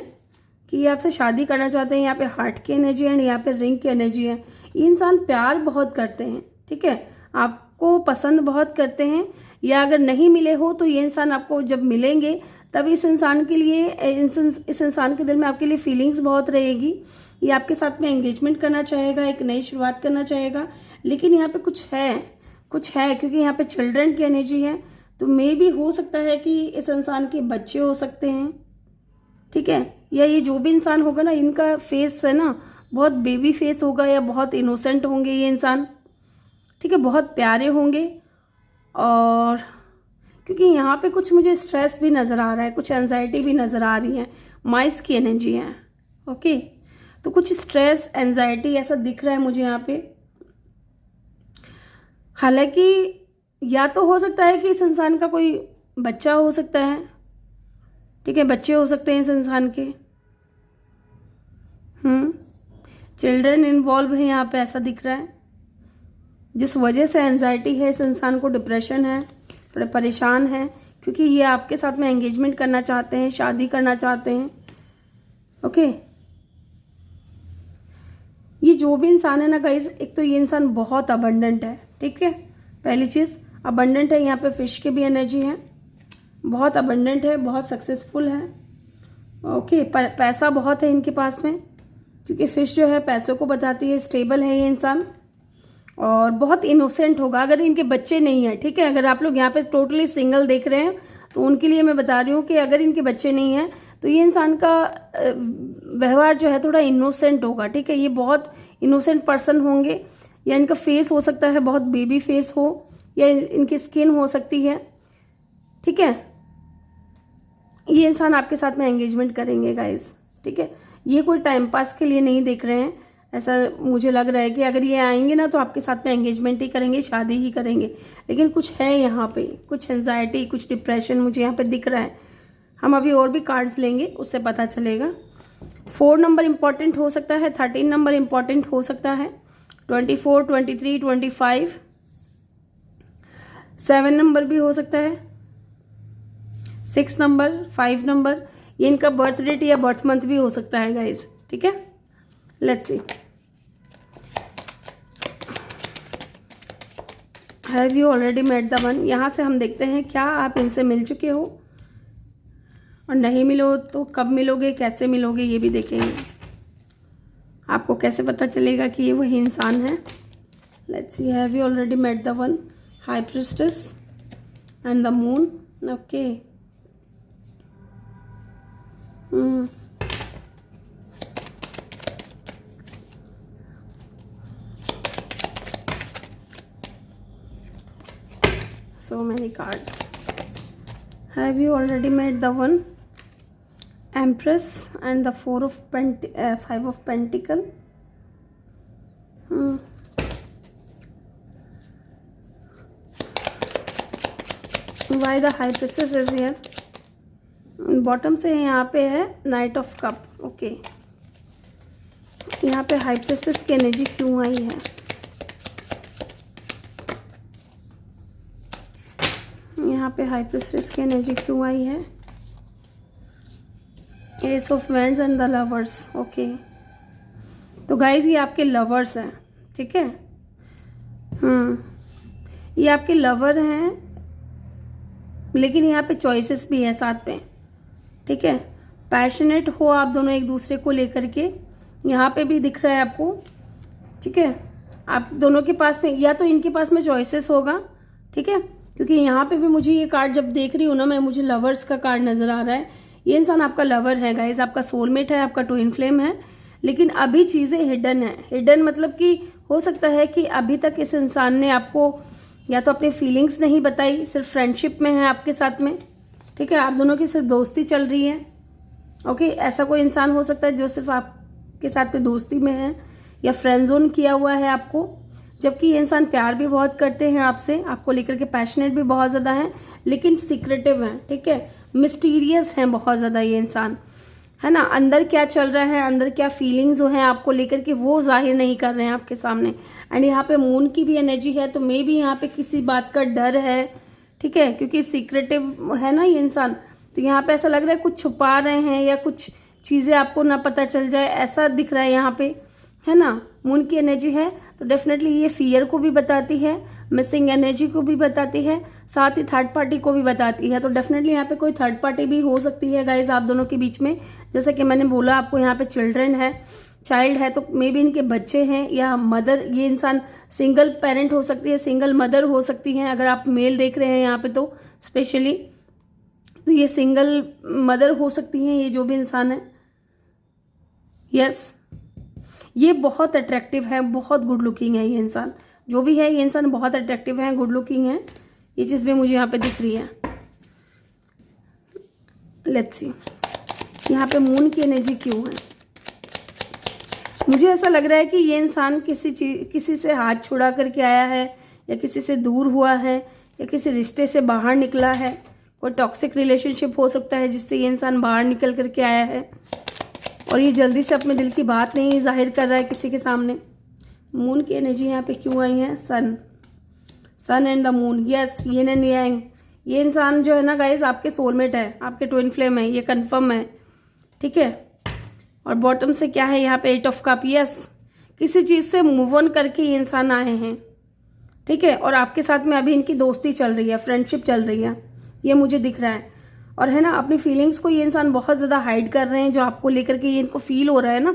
कि ये आपसे शादी करना चाहते हैं। यहाँ पे हार्ट की एनर्जी है, यहाँ पे रिंग की एनर्जी है। ये इंसान प्यार बहुत करते हैं, ठीक है, आपको पसंद बहुत करते हैं, या अगर नहीं मिले हो तो ये इंसान आपको जब मिलेंगे तब इस इंसान के लिए, इस इंसान के दिल में आपके लिए फीलिंग्स बहुत रहेगी। ये आपके साथ में एंगेजमेंट करना चाहेगा, एक नई शुरुआत करना चाहेगा, लेकिन यहाँ पे कुछ है क्योंकि यहाँ पे चिल्ड्रन की एनर्जी है, तो मे भी हो सकता है कि इस इंसान के बच्चे हो सकते हैं, ठीक है। या ये जो भी इंसान होगा ना, इनका फेस है ना बहुत बेबी फेस होगा या बहुत इनोसेंट होंगे ये इंसान, ठीक है, बहुत प्यारे होंगे। और क्योंकि यहाँ पे कुछ मुझे स्ट्रेस भी नज़र आ रहा है, कुछ एंजाइटी भी नज़र आ रही है, माइस की एनर्जी है, ओके। तो कुछ स्ट्रेस, एंजाइटी ऐसा दिख रहा है मुझे यहाँ पे। हालांकि या तो हो सकता है कि इस इंसान का कोई बच्चा हो सकता है, ठीक है, बच्चे हो सकते हैं इस इंसान के, चिल्ड्रन इन्वॉल्व है यहाँ पे, ऐसा दिख रहा है। जिस वजह से एंजाइटी है इस इंसान को, डिप्रेशन है, थोड़े परेशान है, क्योंकि ये आपके साथ में एंगेजमेंट करना चाहते हैं, शादी करना चाहते हैं, ओके। ये जो भी इंसान है ना गाइस, एक तो ये इंसान बहुत अबंडेंट है, ठीक है, पहली चीज़ अबंडेंट है। यहाँ पे फिश की भी एनर्जी है, बहुत अबंडेंट है, बहुत सक्सेसफुल है, ओके। पैसा बहुत है इनके पास में, क्योंकि फिश जो है पैसों को बताती है। स्टेबल है ये इंसान और बहुत इनोसेंट होगा अगर इनके बच्चे नहीं हैं, ठीक है। अगर आप लोग यहाँ पे टोटली सिंगल देख रहे हैं तो उनके लिए मैं बता रही हूँ कि अगर इनके बच्चे नहीं हैं तो ये इंसान का व्यवहार जो है थोड़ा इनोसेंट होगा, ठीक है। ये बहुत इनोसेंट पर्सन होंगे, या इनका फेस हो सकता है बहुत बेबी फेस हो, या इनकी स्किन हो सकती है, ठीक है। ये इंसान आपके साथ में एंगेजमेंट करेंगे गाइस, ठीक है। ये कोई टाइम पास के लिए नहीं देख रहे हैं, ऐसा मुझे लग रहा है कि अगर ये आएंगे ना तो आपके साथ में एंगेजमेंट ही करेंगे, शादी ही करेंगे। लेकिन कुछ है यहाँ पे, कुछ एंजाइटी, कुछ डिप्रेशन मुझे यहाँ पे दिख रहा है। हम अभी और भी कार्ड्स लेंगे, उससे पता चलेगा। 4 नंबर इम्पॉर्टेंट हो सकता है, 13 नंबर इम्पॉर्टेंट हो सकता है, 24, 23, 25, 7 नंबर भी हो सकता है, 6 नंबर, 5 नंबर। ये इनका बर्थ डेट या बर्थ मंथ भी हो सकता है गाइस, ठीक है। Let's see, have you already met the one. यहाँ से हम देखते हैं क्या आप इनसे मिल चुके हो, और नहीं मिलो तो कब मिलोगे, कैसे मिलोगे, ये भी देखेंगे। आपको कैसे पता चलेगा कि ये वही इंसान है। Let's see, have you already met the one, high priestess and the moon, okay. So many cards. Have you already met the one? Empress and the 5 of Pentacle. Why the High Priestess is here? Bottom से यहाँ पे है night of cup, okay. यहाँ पे high priestess की energy क्यों आई है? यहाँ पे हाई प्रिस्टेस की एनर्जी क्यों आई है? S of wands and the lovers, okay. तो गाइज ये आपके लवर्स हैं, ठीक है। ये आपके लवर हैं, लेकिन यहाँ पे चॉइसेस भी है साथ में, ठीक है। पैशनेट हो आप दोनों एक दूसरे को लेकर के, यहाँ पे भी दिख रहा है आपको, ठीक है। आप दोनों के पास में, या तो इनके पास में चॉइसेस होगा, ठीक है, क्योंकि यहाँ पे भी मुझे ये कार्ड जब देख रही हूँ ना मैं, मुझे लवर्स का कार्ड नजर आ रहा है। ये इंसान आपका लवर है गाइज, आपका सोलमेट है, आपका ट्विन फ्लेम है, लेकिन अभी चीज़ें हिडन है। हिडन मतलब कि हो सकता है कि अभी तक इस इंसान ने आपको या तो अपनी फीलिंग्स नहीं बताई, सिर्फ फ्रेंडशिप में है आपके साथ में, ठीक है, आप दोनों की सिर्फ दोस्ती चल रही है। ओके, ऐसा कोई इंसान हो सकता है जो सिर्फ आपके साथ में दोस्ती में है या फ्रेंड जोन किया हुआ है आपको, जबकि ये इंसान प्यार भी बहुत करते हैं आपसे, आपको लेकर के पैशनेट भी बहुत ज़्यादा हैं, लेकिन सीक्रेटिव हैं, ठीक है, मिस्टीरियस हैं बहुत ज़्यादा ये इंसान, है ना। अंदर क्या चल रहा है, अंदर क्या फीलिंग्स जो हैं आपको लेकर के, वो जाहिर नहीं कर रहे हैं आपके सामने। एंड यहाँ पे मून की भी एनर्जी है, तो मे भी यहाँ पे किसी बात का डर है, ठीक है, क्योंकि सीक्रेटिव है ना ये इंसान, तो यहाँ पे ऐसा लग रहा है कुछ छुपा रहे हैं या कुछ चीज़ें आपको ना पता चल जाए, ऐसा दिख रहा है यहाँ पे, है ना। मून की एनर्जी है तो डेफिनेटली ये फियर को भी बताती है, मिसिंग एनर्जी को भी बताती है, साथ ही थर्ड पार्टी को भी बताती है। तो डेफिनेटली यहाँ पे कोई थर्ड पार्टी भी हो सकती है गाइज आप दोनों के बीच में। जैसे कि मैंने बोला आपको यहाँ पे चिल्ड्रन है, चाइल्ड है, तो मे बी इनके बच्चे हैं या मदर, ये इंसान सिंगल पेरेंट हो सकती है, सिंगल मदर हो सकती हैं। अगर आप मेल देख रहे हैं यहाँ पे तो स्पेशली, तो ये सिंगल मदर हो सकती हैं ये जो भी इंसान है। यस, ये बहुत अट्रैक्टिव है, बहुत गुड लुकिंग है ये इंसान, जो भी है ये इंसान बहुत अट्रैक्टिव है, गुड लुकिंग है, ये चीज़ भी मुझे यहाँ पे दिख रही है। लेट्स सी यहाँ पे मून की एनर्जी क्यों है। मुझे ऐसा लग रहा है कि ये इंसान किसी से हाथ छुड़ा करके आया है, या किसी से दूर हुआ है, या किसी रिश्ते से बाहर निकला है। कोई टॉक्सिक रिलेशनशिप हो सकता है जिससे ये इंसान बाहर निकल करके आया है, और ये जल्दी से अपने दिल की बात नहीं जाहिर कर रहा है किसी के सामने। मून की एनर्जी यहाँ पे क्यों आई है, sun and the moon, yes, yin and yang. ये इंसान जो है ना गाइस आपके सोलमेट है, आपके ट्विन फ्लेम है, ये कंफर्म है, ठीक है। और बॉटम से क्या है यहाँ पे, 8 ऑफ कप, यस, किसी चीज़ से मूव ऑन करके ये इंसान आए हैं, ठीक है, और आपके साथ में अभी इनकी दोस्ती चल रही है, फ्रेंडशिप चल रही है, ये मुझे दिख रहा है। और है ना, अपनी फीलिंग्स को ये इंसान बहुत ज़्यादा हाइड कर रहे हैं, जो आपको लेकर के ये इनको फील हो रहा है ना,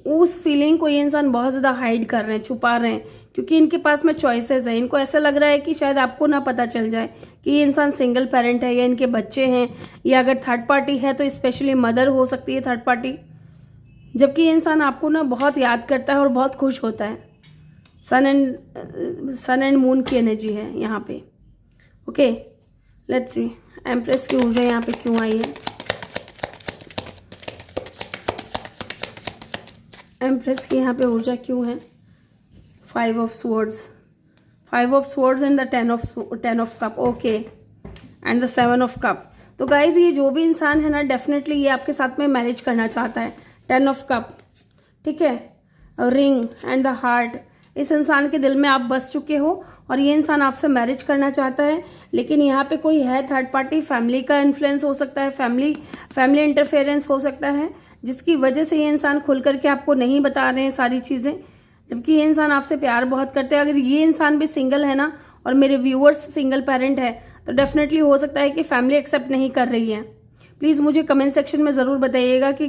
उस फीलिंग को ये इंसान बहुत ज़्यादा हाइड कर रहे हैं, छुपा रहे हैं, क्योंकि इनके पास में चॉइसेस है। इनको ऐसा लग रहा है कि शायद आपको ना पता चल जाए कि ये इंसान सिंगल पेरेंट है या इनके बच्चे हैं, या अगर थर्ड पार्टी है तो स्पेशली मदर हो सकती है थर्ड पार्टी, जबकि ये इंसान आपको ना बहुत याद करता है और बहुत खुश होता है। सन एंड मून की एनर्जी है यहाँ पे। ओके, लेट्स सी एम्प्रेस की ऊर्जा यहाँ पे क्यों आई है। एम्प्रेस की यहाँ पे ऊर्जा क्यों है, 5 of swords, 5 of swords and the 10 of cup, okay, and the 7 of cup. तो गाइज ये जो भी इंसान है ना, डेफिनेटली ये आपके साथ में मैरिज करना चाहता है। 10 ऑफ कप, ठीक है, रिंग एंड द हार्ट। इस इंसान के दिल में आप बस चुके हो और ये इंसान आपसे मैरिज करना चाहता है, लेकिन यहाँ पे कोई है थर्ड पार्टी, फैमिली का इन्फ्लुएंस हो सकता है, फैमिली इंटरफेरेंस हो सकता है, जिसकी वजह से ये इंसान खुल करके आपको नहीं बता रहे हैं सारी चीज़ें, जबकि ये इंसान आपसे प्यार बहुत करते हैं। अगर ये इंसान भी सिंगल है ना, और मेरे व्यूअर्स सिंगल पेरेंट है, तो डेफिनेटली हो सकता है कि फैमिली एक्सेप्ट नहीं कर रही है। प्लीज़ मुझे कमेंट सेक्शन में ज़रूर बताइएगा कि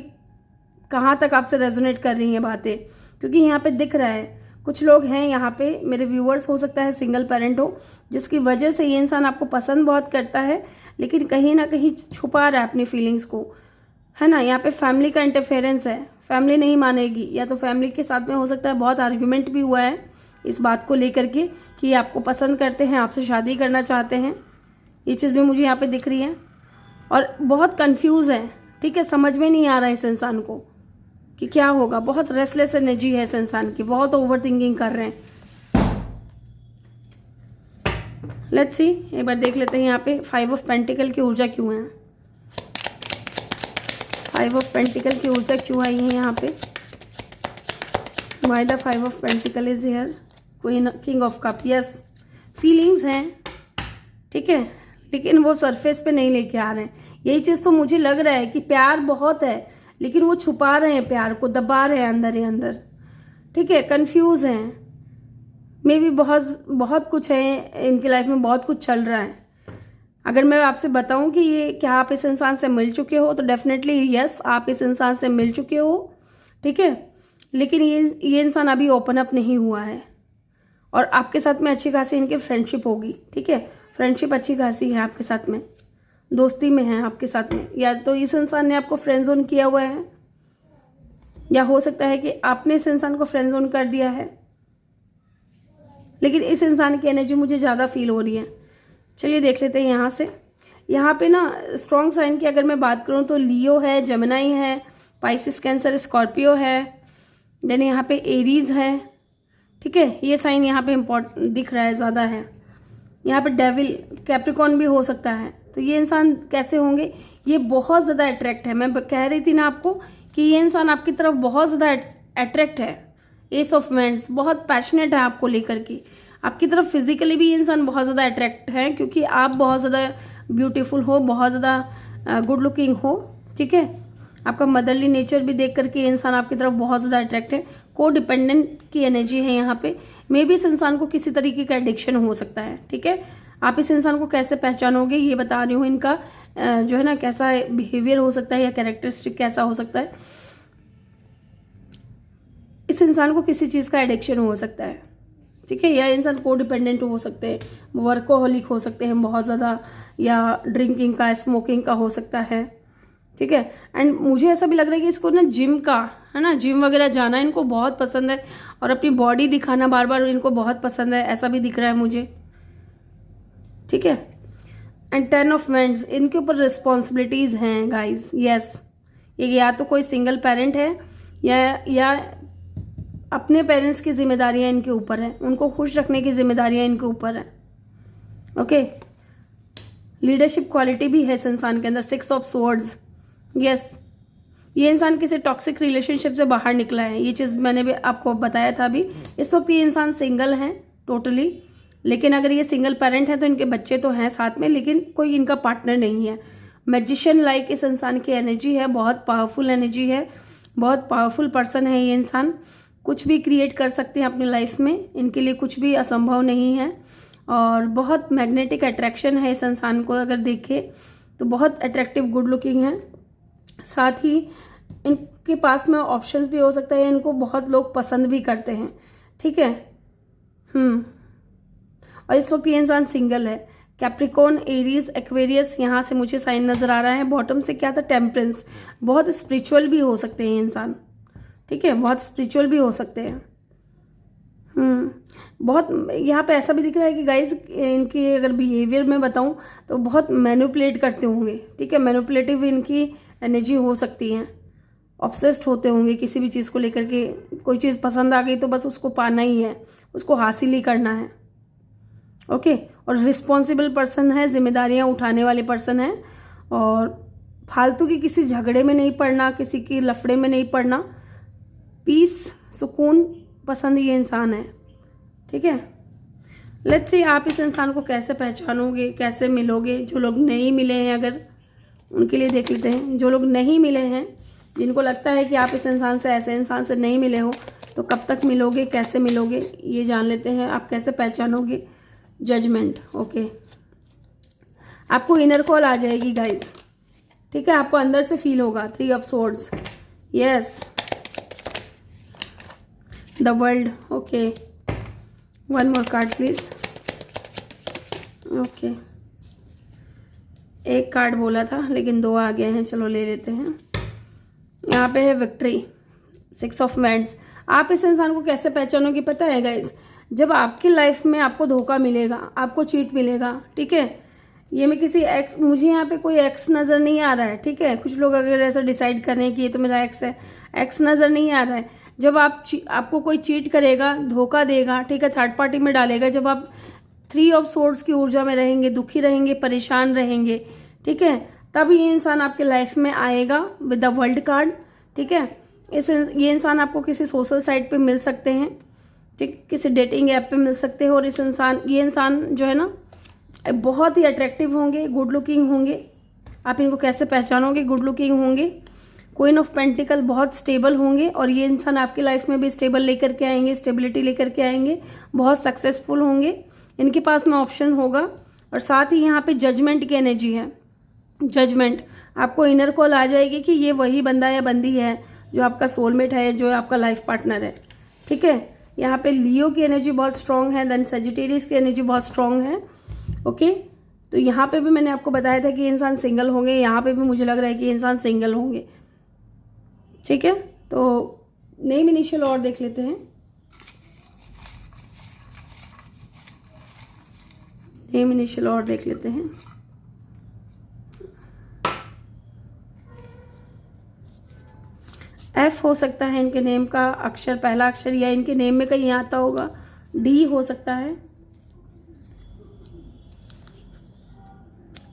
कहाँ तक आपसे रेजोनेट कर रही हैं बातें, क्योंकि यहाँ पे दिख रहा है कुछ लोग हैं यहाँ पे, मेरे व्यूअर्स हो सकता है सिंगल पेरेंट हो, जिसकी वजह से ये इंसान आपको पसंद बहुत करता है, लेकिन कहीं ना कहीं छुपा रहा है अपनी फीलिंग्स को, है ना। यहाँ पे फैमिली का इंटरफेरेंस है, फैमिली नहीं मानेगी, या तो फैमिली के साथ में हो सकता है बहुत आर्ग्यूमेंट भी हुआ है इस बात को लेकर के कि ये आपको पसंद करते हैं, आपसे शादी करना चाहते हैं, ये चीज़ भी मुझे यहाँ पे दिख रही है। और बहुत कंफ्यूज है, ठीक है, समझ में नहीं आ रहा है इस इंसान को कि क्या होगा। बहुत रेस्टलेस एनर्जी है इस इंसान की, बहुत ओवर थिंकिंग कर रहे हैं। लेट्स सी एक बार देख लेते हैं यहाँ पे 5 ऑफ पेंटिकल की ऊर्जा क्यों है, 5 ऑफ पेंटिकल की ऊर्जा क्यों आई है यहाँ पे। Why the 5 of pentacle is here, queen king of cups, yes, feelings हैं, ठीक है, लेकिन वो सरफेस पे नहीं लेके आ रहे हैं। यही चीज़ तो मुझे लग रहा है कि प्यार बहुत है, लेकिन वो छुपा रहे हैं, प्यार को दबा रहे हैं अंदर ही अंदर, ठीक है, कंफ्यूज हैं, मे भी बहुत कुछ है इनकी लाइफ में, बहुत कुछ चल रहा है। अगर मैं आपसे बताऊं कि ये क्या आप इस इंसान से मिल चुके हो, तो डेफिनेटली यस, आप इस इंसान से मिल चुके हो, ठीक है, लेकिन ये इंसान अभी ओपन अप नहीं हुआ है, और आपके साथ में अच्छी खासी इनकी फ्रेंडशिप होगी, ठीक है, फ्रेंडशिप अच्छी खासी है आपके साथ में, दोस्ती में है आपके साथ में, या तो इस इंसान ने आपको फ्रेंड जोन किया हुआ है, या हो सकता है कि आपने इस इंसान को फ्रेंड जोन कर दिया है, लेकिन इस इंसान की एनर्जी मुझे ज़्यादा फील हो रही है। चलिए देख लेते हैं यहाँ से। यहाँ पे ना स्ट्रॉन्ग साइन की अगर मैं बात करूँ तो लियो है, जेमिनी है, पाइसिस, कैंसर, स्कॉर्पियो है, देन यहाँ पे एरीज है। ठीक है, ये साइन यहाँ पे इम्पोर्टेंट दिख रहा है, ज़्यादा है। यहाँ पे डेविल, कैप्रिकॉर्न भी हो सकता है। तो ये इंसान कैसे होंगे, ये बहुत ज़्यादा अट्रैक्ट है। मैं कह रही थी ना आपको कि ये इंसान आपकी तरफ बहुत ज़्यादा अट्रैक्ट है। एस ऑफ वैंड्स, बहुत पैशनेट है आपको लेकर के। आपकी तरफ फिजिकली भी ये इंसान बहुत ज़्यादा अट्रैक्ट है, क्योंकि आप बहुत ज़्यादा ब्यूटीफुल हो, बहुत ज़्यादा गुड लुकिंग हो। ठीक है, आपका मदरली नेचर भी देख करके ये इंसान आपकी तरफ बहुत ज़्यादा अट्रैक्ट है। को डिपेंडेंट की एनर्जी है यहाँ पे। मे भी इस इंसान को किसी तरीके का एडिक्शन हो सकता है। ठीक है, आप इस इंसान को कैसे पहचानोगे ये बता रही हूँ। इनका जो है ना कैसा बिहेवियर हो सकता है या कैरेक्टरिस्टिक कैसा हो सकता है। इस इंसान को किसी चीज़ का एडिक्शन हो सकता है। ठीक है, या इंसान को डिपेंडेंट हो सकते हैं, वर्कोहॉलिक हो सकते हैं बहुत ज़्यादा, या ड्रिंकिंग का, स्मोकिंग का हो सकता है। ठीक है, एंड मुझे ऐसा भी लग रहा है कि इसको ना जिम का, है ना, जिम वगैरह जाना इनको बहुत पसंद है, और अपनी बॉडी दिखाना बार बार इनको बहुत पसंद है, ऐसा भी दिख रहा है मुझे। ठीक है, एंड 10 ऑफ वैंड्स, इनके ऊपर रिस्पॉन्सिबिलिटीज़ हैं गाइज। यस, ये या तो कोई सिंगल पेरेंट है या अपने पेरेंट्स की जिम्मेदारियां इनके ऊपर है, उनको खुश रखने की जिम्मेदारियां इनके ऊपर है। ओके, लीडरशिप क्वालिटी भी है इस इंसान के अंदर। 6 ऑफ स्वॉर्ड्स, यस, ये इंसान किसी टॉक्सिक रिलेशनशिप से बाहर निकला है। ये चीज़ मैंने भी आपको बताया था अभी। इस वक्त ये इंसान सिंगल है टोटली, लेकिन अगर ये सिंगल पेरेंट है तो इनके बच्चे तो हैं साथ में, लेकिन कोई इनका पार्टनर नहीं है। मैजिशियन लाइक इस इंसान की एनर्जी है, बहुत पावरफुल एनर्जी है, बहुत पावरफुल पर्सन है ये इंसान। कुछ भी क्रिएट कर सकते हैं अपनी लाइफ में, इनके लिए कुछ भी असंभव नहीं है। और बहुत मैग्नेटिक अट्रैक्शन है इस इंसान को, अगर देखें तो बहुत अट्रैक्टिव, गुड लुकिंग है। साथ ही इनके पास में ऑप्शंस भी हो सकता है, इनको बहुत लोग पसंद भी करते हैं। ठीक है, और इस वक्त ये इंसान सिंगल है। कैप्रिकॉर्न, एरीज, एक्वेरियस, यहाँ से मुझे साइन नज़र आ रहा है। बॉटम से क्या था, टेम्परेंस, बहुत स्पिरिचुअल भी हो सकते हैं ये इंसान। ठीक है, बहुत स्पिरिचुअल भी हो सकते हैं। बहुत यहाँ पे ऐसा भी दिख रहा है कि गाइज इनकी अगर बिहेवियर में बताऊँ तो बहुत मैनिपुलेट करते होंगे। ठीक है, मैनिपुलेटिव इनकी एनर्जी हो सकती है। ऑब्सेस्ड होते होंगे किसी भी चीज़ को लेकर के, कोई चीज़ पसंद आ गई तो बस उसको पाना ही है, उसको हासिल ही करना है। ओके, और रिस्पॉन्सिबल पर्सन है, जिम्मेदारियां उठाने वाले पर्सन है, और फालतू की किसी झगड़े में नहीं पड़ना, किसी की लफड़े में नहीं पड़ना। पीस, सुकून पसंद ये इंसान है। ठीक है, लेट्स सी आप इस इंसान को कैसे पहचानोगे, कैसे मिलोगे। जो लोग नहीं मिले हैं अगर उनके लिए देख लेते हैं। जो लोग नहीं मिले हैं, जिनको लगता है कि आप इस इंसान से, ऐसे इंसान से नहीं मिले हो, तो कब तक मिलोगे, कैसे मिलोगे, ये जान लेते हैं। आप कैसे पहचानोगे, जजमेंट। ओके, आपको इनर कॉल आ जाएगी गाइस। ठीक है, आपको अंदर से फील होगा। 3 of swords, yes, the world. Okay, 1 more card please. Okay, एक कार्ड बोला था लेकिन 2 आ गए हैं, चलो ले लेते हैं। यहाँ पे है विक्ट्री, 6 ऑफ वैंड्स। आप इस इंसान को कैसे पहचानोगे पता है गाइज, जब आपकी लाइफ में आपको धोखा मिलेगा, आपको चीट मिलेगा। ठीक है, ये मैं किसी एक्स, मुझे यहाँ पे कोई एक्स नज़र नहीं आ रहा है। ठीक है, कुछ लोग अगर ऐसा डिसाइड कर रहे हैं कि ये तो मेरा एक्स है, एक्स नज़र नहीं आ रहा है। जब आपको कोई चीट करेगा, धोखा देगा, ठीक है, थर्ड पार्टी में डालेगा, जब आप 3 ऑफ स्वॉर्ड्स की ऊर्जा में रहेंगे, दुखी रहेंगे, परेशान रहेंगे, ठीक है, तब ये इंसान आपके लाइफ में आएगा विद द वर्ल्ड कार्ड। ठीक है, ये इंसान आपको किसी सोशल साइट पे मिल सकते हैं, ठीक, किसी डेटिंग ऐप पे मिल सकते हैं। और ये इंसान जो है ना बहुत ही अट्रैक्टिव होंगे, गुड लुकिंग होंगे। आप इनको कैसे पहचानोगे, गुड लुकिंग होंगे। क्वीन ऑफ पेंटिकल, बहुत स्टेबल होंगे, और ये इंसान आपकी लाइफ में भी स्टेबल लेकर के आएंगे, स्टेबिलिटी लेकर के आएंगे, बहुत सक्सेसफुल होंगे। इनके पास में ऑप्शन होगा। और साथ ही यहाँ पे जजमेंट की एनर्जी है। जजमेंट, आपको इनर कॉल आ जाएगी कि ये वही बंदा या बंदी है जो आपका सोलमेट है, जो आपका लाइफ पार्टनर है। ठीक है, यहाँ पे लियो की एनर्जी बहुत स्ट्रांग है, देन सजिटेरियस की एनर्जी बहुत स्ट्रांग है। ओके, तो यहाँ पे भी मैंने आपको बताया था कि इंसान सिंगल होंगे, यहाँ पे भी मुझे लग रहा है कि इंसान सिंगल होंगे। ठीक है, तो नेम इनिशियल और देख लेते हैं। नेम इनिशियल और देख लेते हैं। एफ हो सकता है इनके नेम का अक्षर, पहला अक्षर, या इनके नेम में कहीं आता होगा। डी हो सकता है,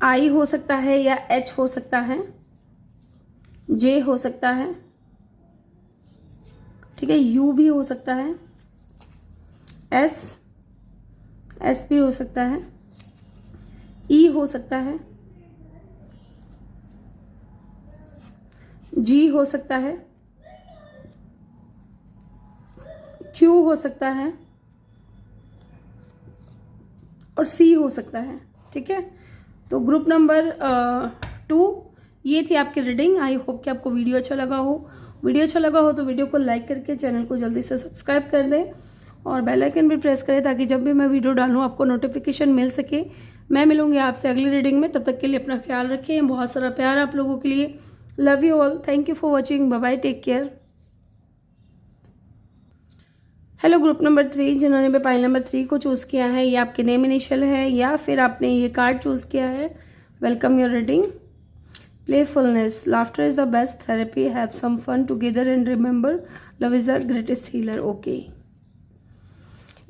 आई हो सकता है, या एच हो सकता है, जे हो सकता है, ठीक है, यू भी हो सकता है, एस भी हो सकता है, ई हो सकता है, जी हो सकता है, क्यू हो सकता है, और सी हो सकता है। ठीक है, तो ग्रुप नंबर 2 ये थी आपकी रीडिंग। आई होप कि आपको वीडियो अच्छा लगा हो। वीडियो अच्छा लगा हो तो वीडियो को लाइक करके चैनल को जल्दी से सब्सक्राइब कर दें और बेल आइकन भी प्रेस करें ताकि जब भी मैं वीडियो डालूं आपको नोटिफिकेशन मिल सके। मैं मिलूंगी आपसे अगली रीडिंग में, तब तक के लिए अपना ख्याल रखें। बहुत सारा प्यार आप लोगों के लिए। Love you all, thank you for watching, bye bye, take care. Hello group number 3, जिन्होंने भी पाइल नंबर 3 को चूज़ किया है, ये आपके नेम इनिशियल है या फिर आपने ये कार्ड चूज़ किया है, welcome your reading. Playfulness, laughter is the best therapy, have some fun together and remember love is the greatest healer. Okay,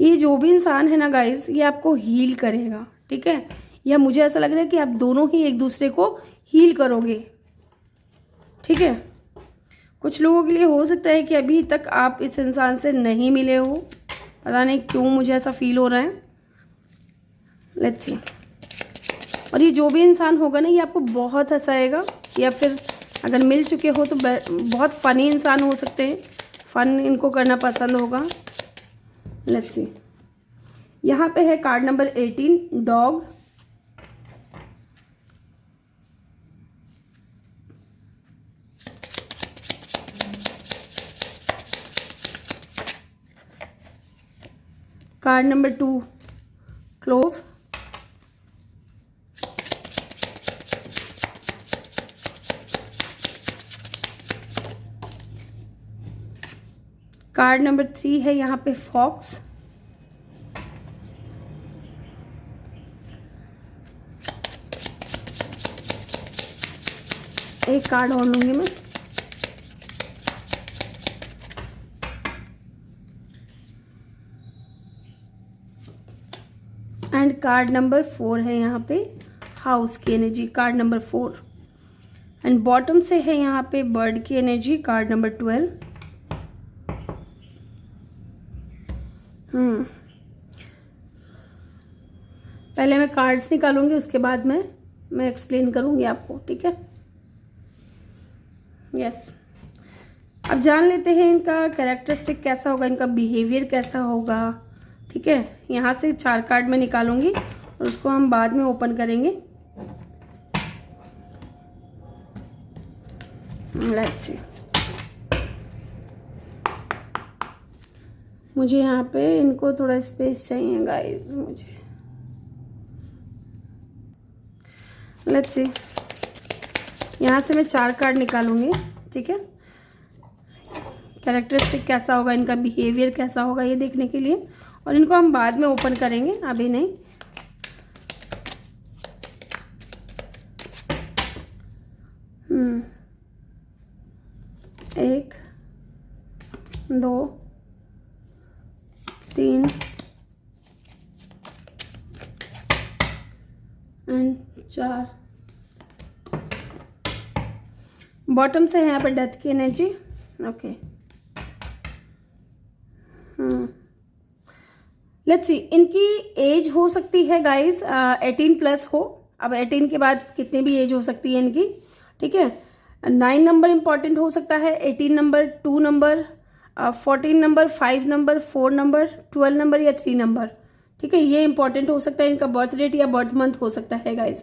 ये जो भी इंसान है ना गाइज, ये आपको हील करेगा। ठीक है, या मुझे ऐसा लग रहा है कि आप दोनों ही एक दूसरे को हील करोगे। ठीक है, कुछ लोगों के लिए हो सकता है कि अभी तक आप इस इंसान से नहीं मिले हो, पता नहीं क्यों मुझे ऐसा फील हो रहा है। लेट्स सी। और ये जो भी इंसान होगा ना, ये आपको बहुत हंसाएगा, या फिर अगर मिल चुके हो तो बहुत फनी इंसान हो सकते हैं, फन इनको करना पसंद होगा। लेट्स सी, यहाँ पे है card number 18, dog. Card number 2, clove. Card number 3 है यहाँ पे फॉक्स। एक कार्ड और लूंगी मैं। एंड कार्ड नंबर 4 है यहाँ पे हाउस की energy, card number 4। And bottom से है यहाँ पे बर्ड की एनर्जी, कार्ड नंबर 12। पहले मैं कार्ड्स निकालूंगी, उसके बाद मैं एक्सप्लेन करूंगी आपको। ठीक है, यस। अब जान लेते हैं इनका कैरेक्टरिस्टिक कैसा होगा, इनका बिहेवियर कैसा होगा। ठीक है, यहाँ से 4 कार्ड मैं निकालूंगी और उसको हम बाद में ओपन करेंगे। लेट्स सी, मुझे यहाँ पे इनको थोड़ा स्पेस चाहिए गाइस मुझे। लेट्स सी, यहाँ से मैं 4 कार्ड निकालूंगी। ठीक है, कैरेक्टरिस्टिक कैसा होगा, इनका बिहेवियर कैसा होगा ये देखने के लिए, और इनको हम बाद में ओपन करेंगे, अभी नहीं। एक, 2, 3 एंड 4। बॉटम से है यहाँ पर डेथ की एनर्जी। ओके, लेट्स सी, इनकी एज हो सकती है गाइस 18 प्लस हो। अब 18 के बाद कितनी भी एज हो सकती है इनकी। ठीक है, 9 नंबर इंपॉर्टेंट हो सकता है, 18 number, 2 number, 14 number, 5 number, 4 number, 12 number या 3 नंबर। ठीक है, ये इंपॉर्टेंट हो सकता है। इनका बर्थ डेट या बर्थ मंथ हो सकता है गाइज।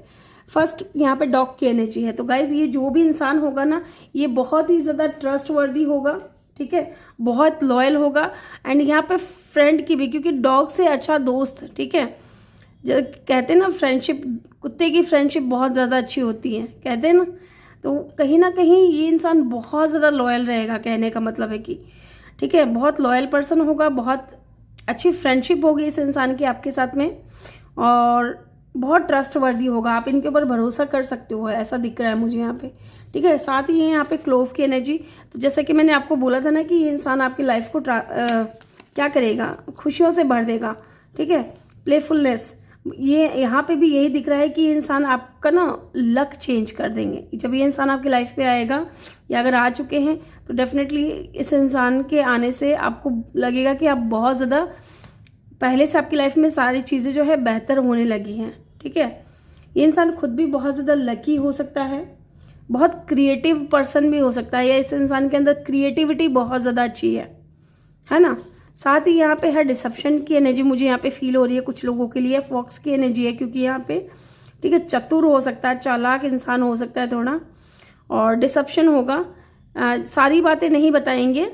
फर्स्ट यहाँ पे डॉग की एनर्जी है, तो गाइज ये जो भी इंसान होगा ना, ये बहुत ही ज़्यादा ट्रस्ट वर्दी होगा। ठीक है, बहुत लॉयल होगा। एंड यहाँ पे फ्रेंड की भी, क्योंकि डॉग से अच्छा दोस्त। ठीक है, जो कहते हैं ना फ्रेंडशिप, कुत्ते की फ्रेंडशिप बहुत ज़्यादा अच्छी होती है, कहते हैं ना। तो कहीं ना कहीं ये इंसान बहुत ज़्यादा लॉयल रहेगा, कहने का मतलब है कि ठीक है, बहुत लॉयल पर्सन होगा, बहुत अच्छी फ्रेंडशिप होगी इस इंसान की आपके साथ में, और बहुत ट्रस्टवर्दी होगा, आप इनके ऊपर भरोसा कर सकते हो, ऐसा दिख रहा है मुझे यहाँ पे। ठीक है, साथ ही यहाँ पे क्लोव की एनर्जी, तो जैसा कि मैंने आपको बोला था ना कि ये इंसान आपकी लाइफ को क्या करेगा, खुशियों से भर देगा। ठीक है, प्लेफुलनेस, ये यहाँ पे भी यही दिख रहा है कि ये इंसान आपका ना लक चेंज कर देंगे। जब ये इंसान आपकी लाइफ पे आएगा या अगर आ चुके हैं तो डेफिनेटली इस इंसान के आने से आपको लगेगा कि आप बहुत ज़्यादा पहले से आपकी लाइफ में सारी चीज़ें जो है बेहतर होने लगी हैं। ठीक है, ये इंसान खुद भी बहुत ज़्यादा लकी हो सकता है, बहुत क्रिएटिव पर्सन भी हो सकता है, या इस इंसान के अंदर क्रिएटिविटी बहुत ज़्यादा अच्छी है ना। साथ ही यहाँ पे है डिसेप्शन की एनर्जी, मुझे यहाँ पे फील हो रही है कुछ लोगों के लिए। फॉक्स की एनर्जी है, क्योंकि यहाँ पे ठीक है चतुर हो सकता है, चालाक इंसान हो सकता है थोड़ा, और डिसेप्शन होगा। सारी बातें नहीं बताएंगे,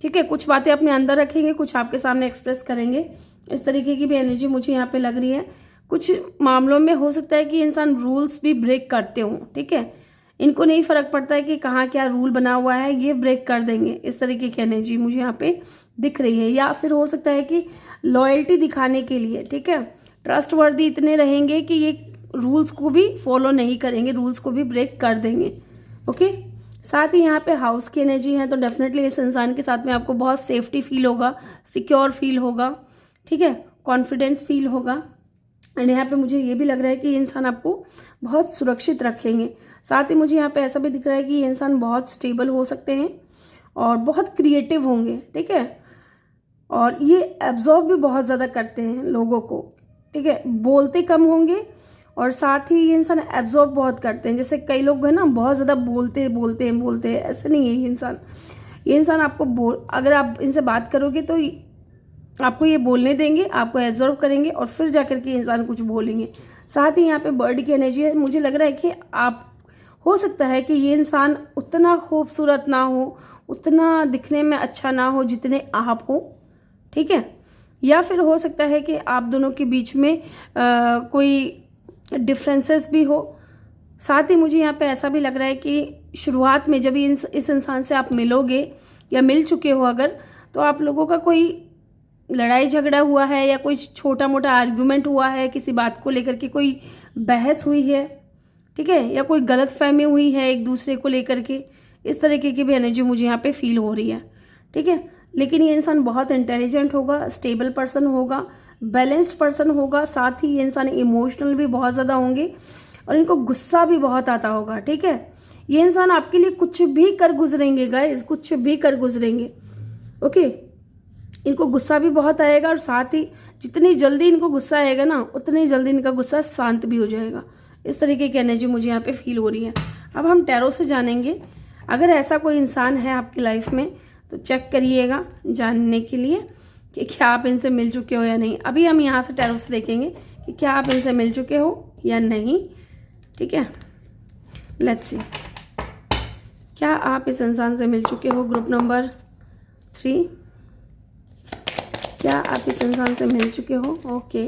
ठीक है, कुछ बातें अपने अंदर रखेंगे, कुछ आपके सामने एक्सप्रेस करेंगे। इस तरीके की भी एनर्जी मुझे यहाँ पे लग रही है। कुछ मामलों में हो सकता है कि इंसान रूल्स भी ब्रेक करते हों। ठीक है, इनको नहीं फर्क पड़ता है कि कहाँ क्या रूल बना हुआ है, ये ब्रेक कर देंगे। इस तरीके की एनर्जी मुझे यहाँ पे दिख रही है। या फिर हो सकता है कि लॉयल्टी दिखाने के लिए, ठीक है, ट्रस्टवर्दी इतने रहेंगे कि ये रूल्स को भी फॉलो नहीं करेंगे, रूल्स को भी ब्रेक कर देंगे। ओके, साथ ही यहाँ पे हाउस की एनर्जी है, तो डेफिनेटली इस इंसान के साथ में आपको बहुत सेफ्टी फील होगा, सिक्योर फील होगा, ठीक है, कॉन्फिडेंस फील होगा। एंड यहाँ पे मुझे ये भी लग रहा है कि ये इंसान आपको बहुत सुरक्षित रखेंगे। साथ ही मुझे यहाँ पे ऐसा भी दिख रहा है कि ये इंसान बहुत स्टेबल हो सकते हैं और बहुत क्रिएटिव होंगे। ठीक है, और ये एब्जॉर्ब भी बहुत ज़्यादा करते हैं लोगों को। ठीक है, बोलते कम होंगे और साथ ही ये इंसान एब्जॉर्ब बहुत करते हैं। जैसे कई लोग हैं ना बहुत ज़्यादा बोलते हैं, ऐसे नहीं है ये इंसान आपको अगर आप इनसे बात करोगे तो आपको ये बोलने देंगे, आपको एब्जॉर्ब करेंगे और फिर जाकर के इंसान कुछ बोलेंगे। साथ ही यहाँ पे बर्ड की एनर्जी है, मुझे लग रहा है कि आप हो सकता है कि ये इंसान उतना खूबसूरत ना हो, उतना दिखने में अच्छा ना हो जितने आप हो। ठीक है, या फिर हो सकता है कि आप दोनों के बीच में कोई डिफरेंसेस भी हो। साथ ही मुझे यहाँ पे ऐसा भी लग रहा है कि शुरुआत में जब इस इंसान से आप मिलोगे या मिल चुके हो अगर, तो आप लोगों का कोई लड़ाई झगड़ा हुआ है या कोई छोटा मोटा आर्ग्यूमेंट हुआ है, किसी बात को लेकर के कोई बहस हुई है, ठीक है, या कोई गलतफहमी हुई है एक दूसरे को लेकर के। इस तरीके की भी एनर्जी मुझे यहाँ पे फील हो रही है। ठीक है, लेकिन ये इंसान बहुत इंटेलिजेंट होगा, स्टेबल पर्सन होगा, बैलेंस्ड पर्सन होगा। साथ ही ये इंसान इमोशनल भी बहुत ज़्यादा होंगे और इनको गुस्सा भी बहुत आता होगा। ठीक है, ये इंसान आपके लिए कुछ भी कर गुजरेंगे गाइस, कुछ भी कर गुजरेंगे। ओके, इनको गुस्सा भी बहुत आएगा और साथ ही जितनी जल्दी इनको गुस्सा आएगा ना उतनी जल्दी इनका गुस्सा शांत भी हो जाएगा। इस तरीके की एनर्जी मुझे यहाँ पे फील हो रही है। अब हम टैरो से जानेंगे, अगर ऐसा कोई इंसान है आपकी लाइफ में तो चेक करिएगा जानने के लिए कि क्या आप इनसे मिल चुके हो या नहीं। अभी हम यहाँ से टैरो से देखेंगे कि क्या आप इनसे मिल चुके हो या नहीं। ठीक है, लेट्स सी, क्या आप इस इंसान से मिल चुके हो। ग्रुप नंबर 3, क्या आप इस इंसान से मिल चुके हो। ओके,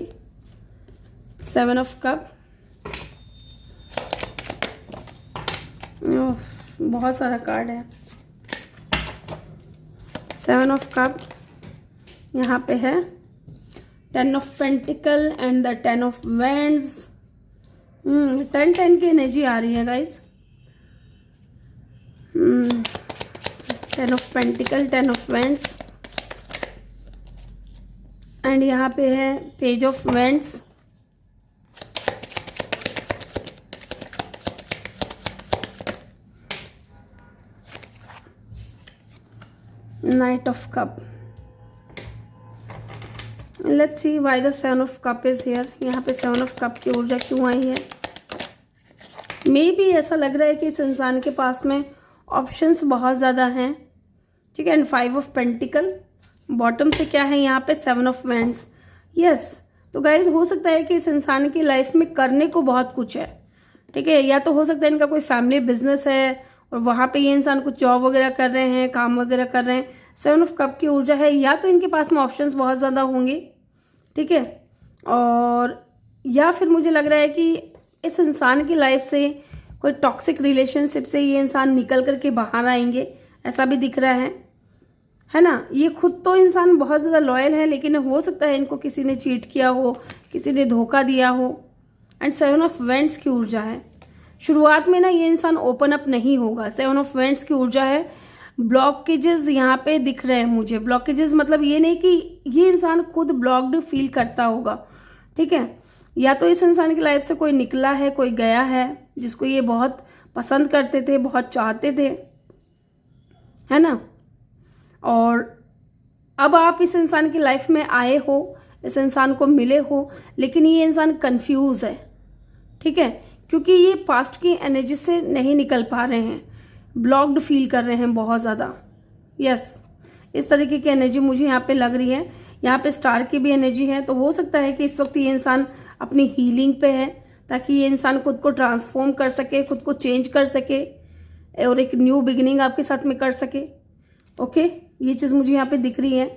7 ऑफ कप, बहुत सारा कार्ड है। 7 ऑफ कप, यहाँ पे है 10 of pentacle and the 10 of wands. 10 की एनर्जी आ रही है guys. 10 of pentacle, 10 of wands, and यहाँ पे है page of wands. Night of cup. Let's see why the 7 of cups is here. यहाँ पे 7 ऑफ कप की ऊर्जा क्यों आई है। मे भी ऐसा लग रहा है कि इस इंसान के पास में ऑप्शंस बहुत ज़्यादा हैं। ठीक है, एंड 5 ऑफ पेंटिकल, बॉटम से क्या है यहाँ पे 7 ऑफ वैंड्स। यस, तो गाइज हो सकता है कि इस इंसान की लाइफ में करने को बहुत कुछ है। ठीक है, या तो हो सकता है इनका कोई फैमिली बिजनेस है और वहाँ पे ये इंसान कुछ जॉब वगैरह कर रहे हैं, काम वगैरह कर रहे हैं। 7 ऑफ कप की ऊर्जा है, या तो इनके पास में ऑप्शंस बहुत ज़्यादा होंगे। ठीक है, और या फिर मुझे लग रहा है कि इस इंसान की लाइफ से कोई टॉक्सिक रिलेशनशिप से ये इंसान निकल करके बाहर आएंगे, ऐसा भी दिख रहा है ना। ये खुद तो इंसान बहुत ज़्यादा लॉयल है, लेकिन हो सकता है इनको किसी ने चीट किया हो, किसी ने धोखा दिया हो। एंड 7 ऑफ वेंट्स की ऊर्जा है। शुरुआत में ना ये इंसान ओपन अप नहीं होगा। 7 ऑफ वेंट्स की ऊर्जा है। ब्लॉकेजेस यहाँ पे दिख रहे हैं मुझे। ब्लॉकेजेस मतलब ये नहीं कि ये इंसान खुद ब्लॉक्ड फील करता होगा, ठीक है। या तो इस इंसान की लाइफ से कोई निकला है, कोई गया है जिसको ये बहुत पसंद करते थे, बहुत चाहते थे, है ना। और अब आप इस इंसान की लाइफ में आए हो, इस इंसान को मिले हो, लेकिन ये इंसान कंफ्यूज है, ठीक है, क्योंकि ये पास्ट की एनर्जी से नहीं निकल पा रहे हैं, ब्लॉक्ड फील कर रहे हैं बहुत ज़्यादा। यस, इस तरीके की एनर्जी मुझे यहाँ पे लग रही है। यहाँ पे स्टार की भी एनर्जी है, तो हो सकता है कि इस वक्त ये इंसान अपनी हीलिंग पे है, ताकि ये इंसान खुद को ट्रांसफॉर्म कर सके, खुद को चेंज कर सके और एक न्यू बिगिनिंग आपके साथ में कर सके। ओके, ये चीज़ मुझे यहाँ पे दिख रही है।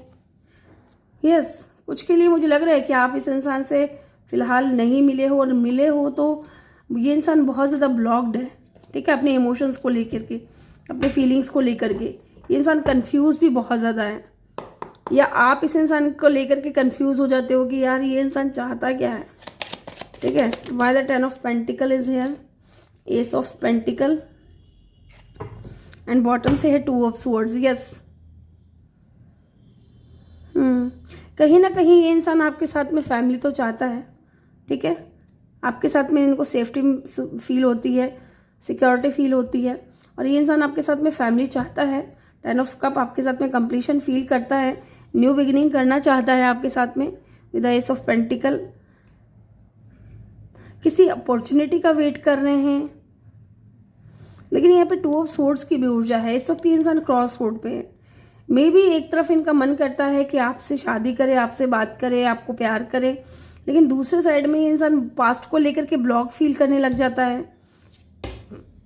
यस, कुछ के लिए मुझे लग रहा है कि आप इस इंसान से फिलहाल नहीं मिले हो, और मिले हो तो ये इंसान बहुत ज़्यादा ब्लॉक्ड है, ठीक है, अपने इमोशंस को लेकर के, अपने फीलिंग्स को लेकर के। ये इंसान कंफ्यूज भी बहुत ज़्यादा है, या आप इस इंसान को लेकर के कंफ्यूज हो जाते हो कि यार ये इंसान चाहता क्या है, ठीक है। Why the 10 of pentacle is here, S of pentacle, and bottom से है 2 ऑफ स्वॉर्ड्स। यस, कहीं ना कहीं ये इंसान आपके साथ में फैमिली तो चाहता है, ठीक है, आपके साथ में इनको सेफ्टी फील होती है, सिक्योरिटी फील होती है, और ये इंसान आपके साथ में फैमिली चाहता है। 10 ऑफ कप आपके साथ में कंप्लीशन फील करता है, न्यू बिगिनिंग करना चाहता है आपके साथ में with the S of pentacle. किसी अपॉर्चुनिटी का वेट कर रहे हैं, लेकिन यहाँ पे 2 ऑफ स्वॉर्ड्स की भी ऊर्जा है। इस वक्त ये इंसान क्रॉस रोड पे है। मे बी एक तरफ इनका मन करता है कि आपसे शादी करे, आपसे बात करे, आपको प्यार करे, लेकिन दूसरे साइड में ये इंसान पास्ट को लेकर के ब्लॉक फील करने लग जाता है।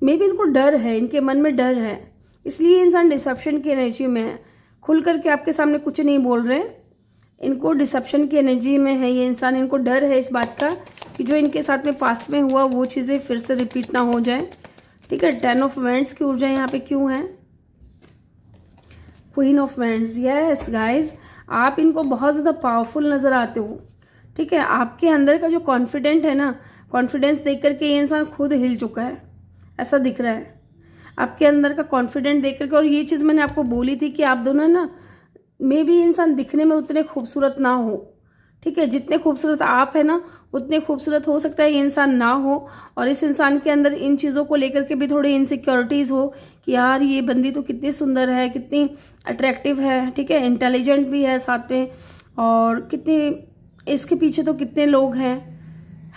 मे बी इनको डर है, इनके मन में डर है, इसलिए इंसान डिसेप्शन की एनर्जी में है, खुल करके आपके सामने कुछ नहीं बोल रहे, इनको डिसेप्शन की एनर्जी में है ये इंसान। इनको डर है इस बात का कि जो इनके साथ में पास्ट में हुआ वो चीज़ें फिर से रिपीट ना हो जाए, ठीक है। 10 ऑफ वेंट्स की ऊर्जा यहाँ पे क्यों है, queen of vents. Yes guys, आप इनको बहुत ज़्यादा पावरफुल नज़र आते हो, ठीक है। आपके अंदर का जो कॉन्फिडेंट है ना, कॉन्फिडेंस देख करके ये इंसान खुद हिल चुका है, ऐसा दिख रहा है आपके अंदर का कॉन्फिडेंट देख करके। और ये चीज़ मैंने आपको बोली थी कि आप दोनों ना, मे बी इंसान दिखने में उतने खूबसूरत ना हो, ठीक है, जितने खूबसूरत आप है ना उतने खूबसूरत हो सकता है ये इंसान ना हो, और इस इंसान के अंदर इन चीज़ों को लेकर के भी थोड़ी इनसिक्योरिटीज़ हो कि यार ये बंदी तो कितनी सुंदर है, कितनी अट्रैक्टिव है, ठीक है, इंटेलिजेंट भी है साथ में, और कितनी इसके पीछे तो कितने लोग हैं,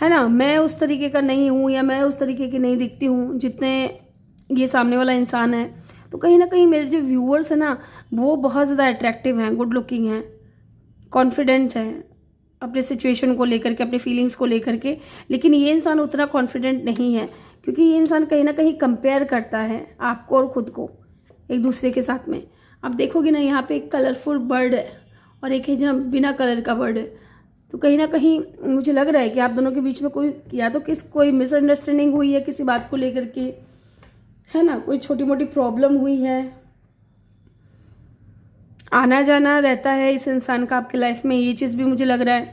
है ना। मैं उस तरीके का नहीं हूँ, या मैं उस तरीके की नहीं दिखती हूँ जितने ये सामने वाला इंसान है। तो कहीं ना कहीं मेरे जो व्यूअर्स है ना वो बहुत ज़्यादा अट्रैक्टिव हैं, गुड लुकिंग हैं, कॉन्फिडेंट हैं अपने सिचुएशन को लेकर के, अपने फीलिंग्स को लेकर के, लेकिन ये इंसान उतना कॉन्फिडेंट नहीं है, क्योंकि ये इंसान कहीं ना कहीं कंपेयर करता है आपको और ख़ुद को एक दूसरे के साथ में। आप देखोगे ना यहाँ पे एक कलरफुल बर्ड है और एक है जो बिना कलर का बर्ड है, तो कहीं ना कहीं मुझे लग रहा है कि आप दोनों के बीच में कोई या तो कोई मिसअंडरस्टैंडिंग हुई है किसी बात को लेकर के, है ना, कोई छोटी मोटी प्रॉब्लम हुई है, आना जाना रहता है इस इंसान का आपकी लाइफ में, ये चीज़ भी मुझे लग रहा है,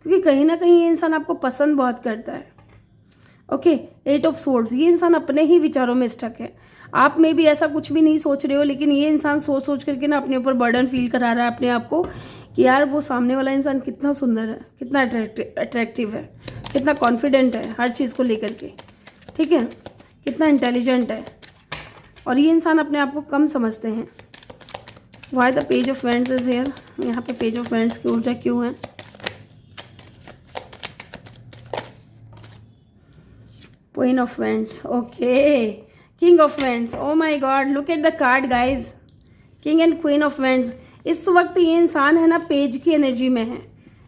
क्योंकि कहीं ना कहीं ये इंसान आपको पसंद बहुत करता है। ओके, 8 ऑफ स्वॉर्ड्स, ये इंसान अपने ही विचारों में स्टक है। आप में भी ऐसा कुछ भी नहीं सोच रहे हो, लेकिन ये इंसान सोच सोच करके ना अपने ऊपर बर्डन फील करा रहा है अपने आप को कि यार वो सामने वाला इंसान कितना सुंदर है, कितना अट्रैक्टिव है, कितना कॉन्फिडेंट है हर चीज़ को लेकर के, ठीक है, कितना इंटेलिजेंट है, और ये इंसान अपने आप को कम समझते हैं। Why the page of vents is here, यहाँ पे पेज ऑफ वेंट्स की ऊर्जा क्यों है, queen of vents, okay, king of vents, oh my God, look at the card guys, king and queen of vents. इस वक्त ये इंसान है ना पेज की एनर्जी में है,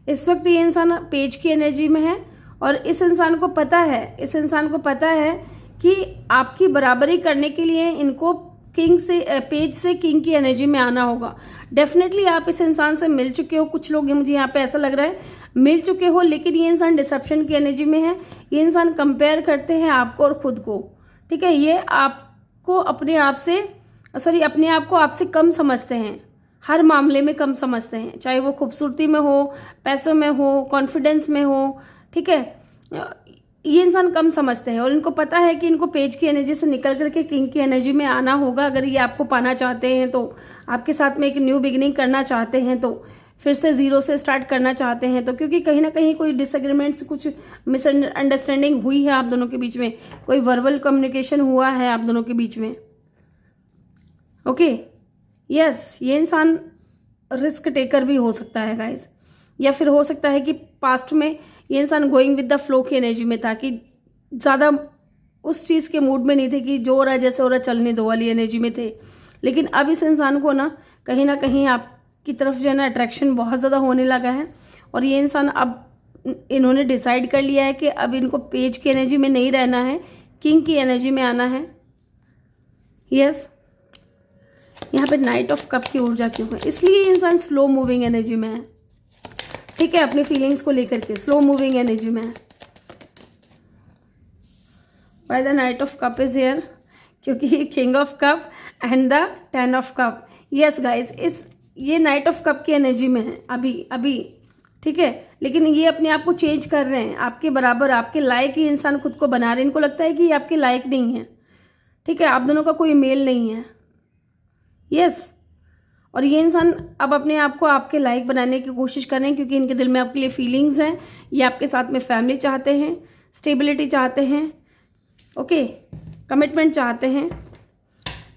इस वक्त ये इंसान पेज की एनर्जी में है, और इस इंसान को पता है, इस इंसान को पता है कि आपकी बराबरी करने के लिए इनको किंग से पेज से किंग की एनर्जी में आना होगा। डेफिनेटली आप इस इंसान से मिल चुके हो, कुछ लोग, मुझे यहाँ पे ऐसा लग रहा है मिल चुके हो, लेकिन ये इंसान डिसेप्शन की एनर्जी में है। ये इंसान कंपेयर करते हैं आपको और खुद को, ठीक है, ये आपको अपने आप से अपने आप को आपसे कम समझते हैं, हर मामले में कम समझते हैं, चाहे वो खूबसूरती में हो, पैसों में हो, कॉन्फिडेंस में हो, ठीक है। ये इंसान कम समझते हैं और इनको पता है कि इनको पेज की एनर्जी से निकल करके किंग की एनर्जी में आना होगा। अगर ये आपको पाना चाहते हैं तो, आपके साथ में एक न्यू बिगिनिंग करना चाहते हैं तो, फिर से ज़ीरो से स्टार्ट करना चाहते हैं तो, क्योंकि कहीं ना कहीं कोई डिसएग्रीमेंट्स, कुछ मिसअंडरस्टैंडिंग हुई है आप दोनों के बीच में, कोई वर्बल कम्युनिकेशन हुआ है आप दोनों के बीच में। ओके, यस, ये इंसान रिस्क टेकर भी हो सकता है गाइज, या फिर हो सकता है कि पास्ट में ये इंसान गोइंग विद द फ्लो की एनर्जी में था, कि ज़्यादा उस चीज़ के मूड में नहीं थे कि जो हो रहा है जैसे हो रहा है चलने दो वाली एनर्जी में थे। लेकिन अब इस इंसान को ना कहीं आपकी तरफ जो है ना अट्रैक्शन बहुत ज़्यादा होने लगा है, और ये इंसान अब इन्होंने डिसाइड कर लिया है कि अब इनको पेज की एनर्जी में नहीं रहना है, किंग की एनर्जी में आना है। यस, यहाँ पे नाइट ऑफ कप की ऊर्जा क्यों है? इसलिए ये इंसान स्लो मूविंग एनर्जी में है, ठीक है, अपनी फीलिंग्स को लेकर के स्लो मूविंग एनर्जी में है। By the knight of cups is here, क्योंकि king of cups and the 10 of cups. Yes guys, ये नाइट ऑफ कप की एनर्जी में है अभी, ठीक है, लेकिन ये अपने आप को चेंज कर रहे हैं, आपके बराबर, आपके लायक ही इंसान खुद को बना रहे हैं। इनको लगता है कि ये आपके लायक नहीं है, ठीक है, आप दोनों का कोई मेल नहीं है। यस, और ये इंसान अब अपने आप को आपके लायक बनाने की कोशिश कर रहे हैं, क्योंकि इनके दिल में आपके लिए फीलिंग्स हैं। ये आपके साथ में फैमिली चाहते हैं, स्टेबिलिटी चाहते हैं, ओके, कमिटमेंट चाहते हैं,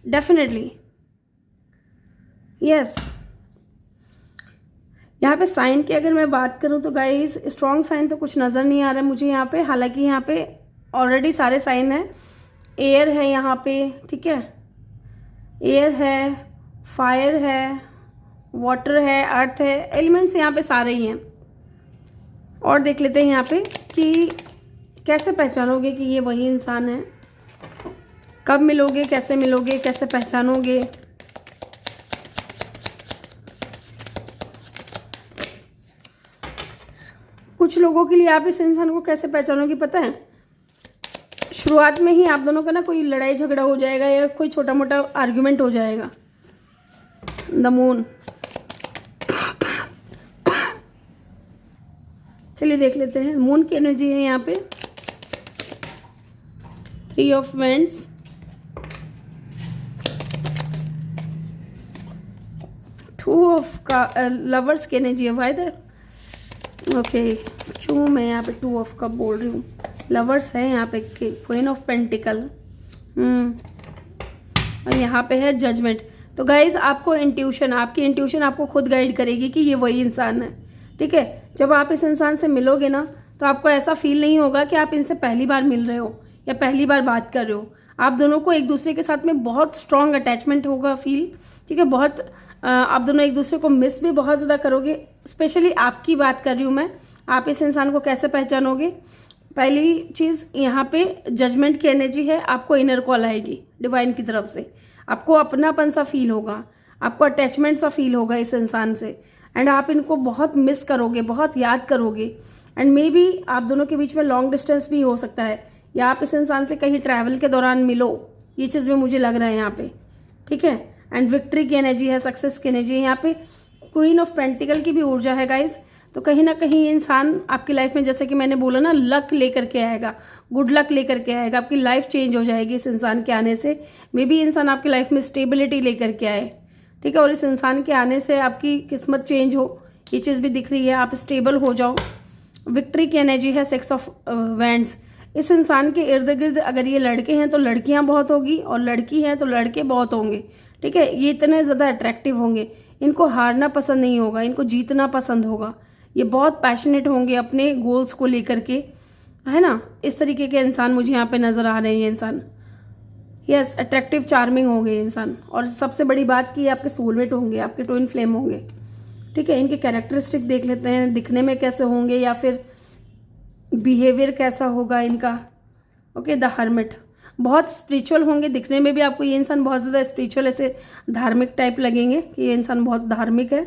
डेफिनेटली। यस, यहाँ पे साइन की अगर मैं बात करूँ तो गाइस स्ट्रॉन्ग साइन तो कुछ नज़र नहीं आ रहा है मुझे यहाँ पे। हालांकि यहाँ पे ऑलरेडी सारे साइन हैं, एयर है यहाँ पे, ठीक है, एयर है, फायर है, वाटर है, अर्थ है, एलिमेंट्स यहाँ पे सारे ही हैं। और देख लेते हैं यहाँ पे कि कैसे पहचानोगे कि ये वही इंसान है, कब मिलोगे, कैसे पहचानोगे। कुछ लोगों के लिए आप इस इंसान को कैसे पहचानोगे पता है? शुरुआत में ही आप दोनों का ना कोई लड़ाई झगड़ा हो जाएगा या कोई छोटा मोटा आर्ग्यूमेंट हो जाएगा। द मून, चलिए देख लेते हैं। मून की एनर्जी है यहाँ पे, 3 ऑफ वेंड्स, टू ऑफ का लवर्स की एनर्जी है। वाई द ओके, क्यों मैं यहाँ पे 2 ऑफ कप बोल रही हूँ? लवर्स है यहाँ पे, क्वीन ऑफ पेंटिकल, और यहाँ पे है जजमेंट। तो गाइज आपको इंट्यूशन, आपकी इंट्यूशन आपको खुद गाइड करेगी कि ये वही इंसान है, ठीक है। जब आप इस इंसान से मिलोगे ना तो आपको ऐसा फील नहीं होगा कि आप इनसे पहली बार मिल रहे हो या पहली बार बात कर रहे हो। आप दोनों को एक दूसरे के साथ में बहुत स्ट्रॉन्ग अटैचमेंट होगा फील, ठीक है, बहुत आप दोनों एक दूसरे को मिस भी बहुत ज़्यादा करोगे। स्पेशली आपकी बात कर रही हूँ मैं, आप इस इंसान को कैसे पहचानोगे? पहली चीज़ यहाँ पे जजमेंट की एनर्जी है, आपको इनर कॉल आएगी डिवाइन की तरफ से, आपको अपनापन सा फील होगा, आपको अटैचमेंट सा फील होगा इस इंसान से, एंड आप इनको बहुत मिस करोगे, बहुत याद करोगे। एंड मे बी आप दोनों के बीच में लॉन्ग डिस्टेंस भी हो सकता है, या आप इस इंसान से कहीं ट्रैवल के दौरान मिलो, ये चीज़ भी मुझे लग रहा है यहाँ पे, ठीक है। एंड विक्ट्री की एनर्जी है, सक्सेस की एनर्जी है, यहाँ पे क्वीन ऑफ पेंटिकल की भी ऊर्जा है गाइज। तो कहीं ना कहीं ये इंसान आपकी लाइफ में, जैसे कि मैंने बोला ना, लक लेकर के आएगा, गुड लक लेकर के आएगा, आपकी लाइफ चेंज हो जाएगी इस इंसान के आने से। मे बी इंसान आपकी लाइफ में स्टेबिलिटी लेकर के आए, ठीक है, और इस इंसान के आने से आपकी किस्मत चेंज हो, ये चीज़ भी दिख रही है, आप स्टेबल हो जाओ। विक्ट्री की एनर्जी है, 6 ऑफ वैंड्स। इस इंसान के इर्द गिर्द अगर ये लड़के हैं तो लड़कियां बहुत होगी, और लड़की है तो लड़के बहुत होंगे, ठीक है। ये इतने ज़्यादा अट्रैक्टिव होंगे, इनको हारना पसंद नहीं होगा, इनको जीतना पसंद होगा। ये बहुत पैशनेट होंगे अपने गोल्स को लेकर के, है ना। इस तरीके के इंसान मुझे यहाँ पे नज़र आ रहे हैं ये इंसान। यस, अट्रैक्टिव चार्मिंग होंगे ये इंसान, और सबसे बड़ी बात कि आपके सोलमेट होंगे, आपके ट्विन फ्लेम होंगे, ठीक है। इनके कैरेक्टरिस्टिक देख लेते हैं, दिखने में कैसे होंगे या फिर बिहेवियर कैसा होगा इनका। ओके, द हर्मिट, बहुत स्पिरिचुअल होंगे, दिखने में भी आपको ये इंसान बहुत ज़्यादा स्पिरिचुअल, ऐसे धार्मिक टाइप लगेंगे कि ये इंसान बहुत धार्मिक है।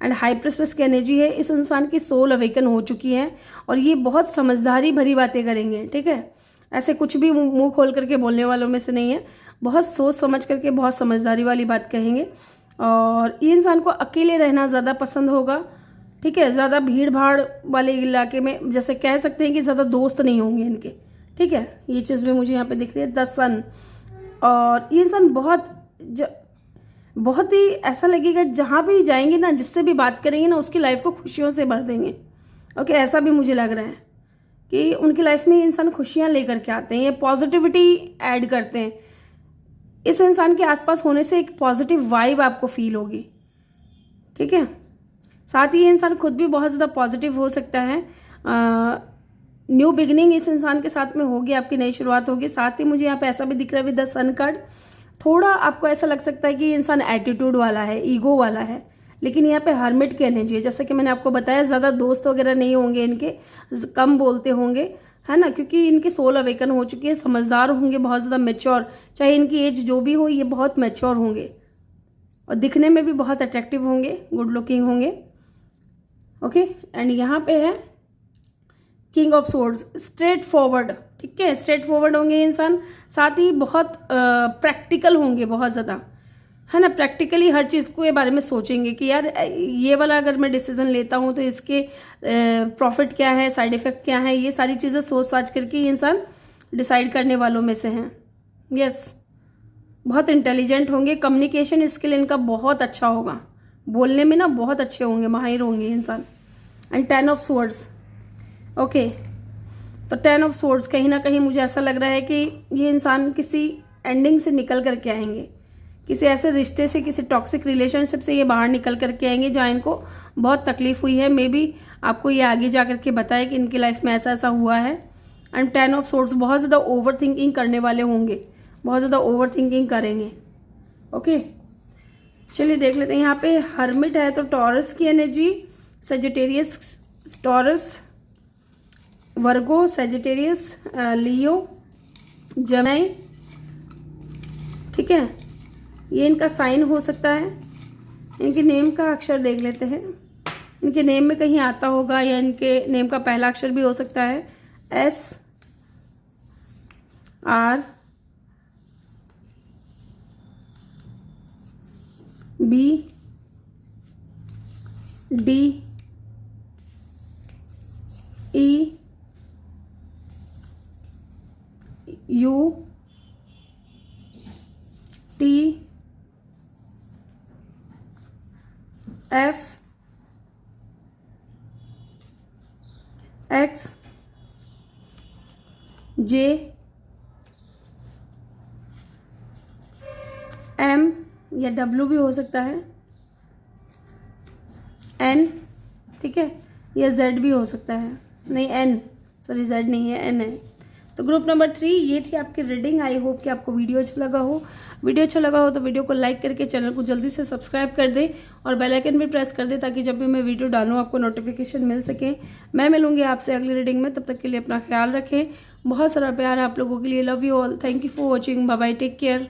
एंड हाई प्रिस्टेस की एनर्जी है, इस इंसान की सोल अवेकन हो चुकी है और ये बहुत समझदारी भरी बातें करेंगे, ठीक है। ऐसे कुछ भी मुंह खोल करके बोलने वालों में से नहीं है, बहुत सोच समझ करके बहुत समझदारी वाली बात कहेंगे। और ये इंसान को अकेले रहना ज़्यादा पसंद होगा, ठीक है। ज़्यादा भीड़ भाड़ वाले इलाके में, जैसे कह सकते हैं कि ज़्यादा दोस्त नहीं होंगे इनके, ठीक है। ये चीज़ भी मुझे यहाँ पे दिख रही है, द सन। और ये इंसान बहुत ही ऐसा लगेगा जहाँ भी जाएंगे ना, जिससे भी बात करेंगे ना, उसकी लाइफ को खुशियों से भर देंगे। ओके, ऐसा भी मुझे लग रहा है कि उनकी लाइफ में ये इंसान खुशियाँ लेकर के आते हैं, ये पॉजिटिविटी ऐड करते हैं। इस इंसान के आसपास होने से एक पॉजिटिव वाइब आपको फील होगी, ठीक है। साथ ही ये इंसान खुद भी बहुत ज़्यादा पॉजिटिव हो सकता है। न्यू बिगिनिंग इस इंसान के साथ में होगी, आपकी नई शुरुआत होगी। साथ ही मुझे यहाँ पे ऐसा भी दिख रहा है विद द सन कार्ड, थोड़ा आपको ऐसा लग सकता है कि ये इंसान एटीट्यूड वाला है, ईगो वाला है, लेकिन यहाँ पे हर्मिट की एनर्जी है। जैसा कि मैंने आपको बताया, ज़्यादा दोस्त वगैरह नहीं होंगे इनके, कम बोलते होंगे, है ना, क्योंकि इनकी सोल अवेकन हो चुकी है, समझदार होंगे, बहुत ज़्यादा मैच्योर, चाहे इनकी एज जो भी हो, ये बहुत मैच्योर होंगे और दिखने में भी बहुत अट्रैक्टिव होंगे, गुड लुकिंग होंगे। ओके, एंड यहाँ पे है king of swords, straight forward, ठीक है, स्ट्रेट फॉरवर्ड होंगे इंसान। साथ ही बहुत प्रैक्टिकल होंगे, बहुत ज़्यादा, है ना, प्रैक्टिकली हर चीज़ को ये बारे में सोचेंगे कि यार ये वाला अगर मैं डिसीजन लेता हूँ तो इसके प्रॉफिट क्या है, साइड इफ़ेक्ट क्या है, ये सारी चीज़ें सोच साच करके ये इंसान डिसाइड करने वालों में से हैं। यस, बहुत इंटेलिजेंट होंगे, कम्युनिकेशन स्किल इनका बहुत अच्छा होगा, बोलने में ना बहुत अच्छे होंगे, माहिर होंगे इंसान। एंड 10 ऑफ सोर्ड्स, ओके, तो 10 ऑफ सोर्ड्स कहीं ना कहीं मुझे ऐसा लग रहा है कि ये इंसान किसी एंडिंग से निकल करके आएंगे, किसी ऐसे रिश्ते से, किसी टॉक्सिक रिलेशनशिप से ये बाहर निकल करके आएंगे जहाँ इनको बहुत तकलीफ हुई है। मे बी आपको ये आगे जा करके बताए कि इनकी लाइफ में ऐसा ऐसा हुआ है। एंड 10 ऑफ सोर्ड्स, बहुत ज़्यादा ओवर थिंकिंग करने वाले होंगे, बहुत ज़्यादा ओवर थिंकिंग करेंगे। ओके, चलिए देख लेते हैं। यहाँ पे हर्मिट है तो टॉरस की एनर्जी, सजिटेरियस, टॉरस, वर्गो, सजिटेरियस, लियो, जेमिनी, ठीक है, ये इनका साइन हो सकता है। इनके नेम का अक्षर देख लेते हैं, इनके नेम में कहीं आता होगा या इनके नेम का पहला अक्षर भी हो सकता है, S, R, B, D, E, U, T, F, X, J, M या डब्ल्यू भी हो सकता है, एन, ठीक है, या जेड भी हो सकता है, नहीं एन, सॉरी जेड नहीं है, एन है। तो ग्रुप नंबर 3 ये थी आपकी रीडिंग। आई होप कि आपको वीडियो अच्छा लगा हो। वीडियो अच्छा लगा हो तो वीडियो को लाइक करके चैनल को जल्दी से सब्सक्राइब कर दें और बेल आइकन भी प्रेस कर दें ताकि जब भी मैं वीडियो डालूँ आपको नोटिफिकेशन मिल सके। मैं मिलूंगी आपसे अगली रीडिंग में, तब तक के लिए अपना ख्याल रखें। बहुत सारा प्यार आप लोगों के लिए। Love you all, thank you for watching, bye bye, take care.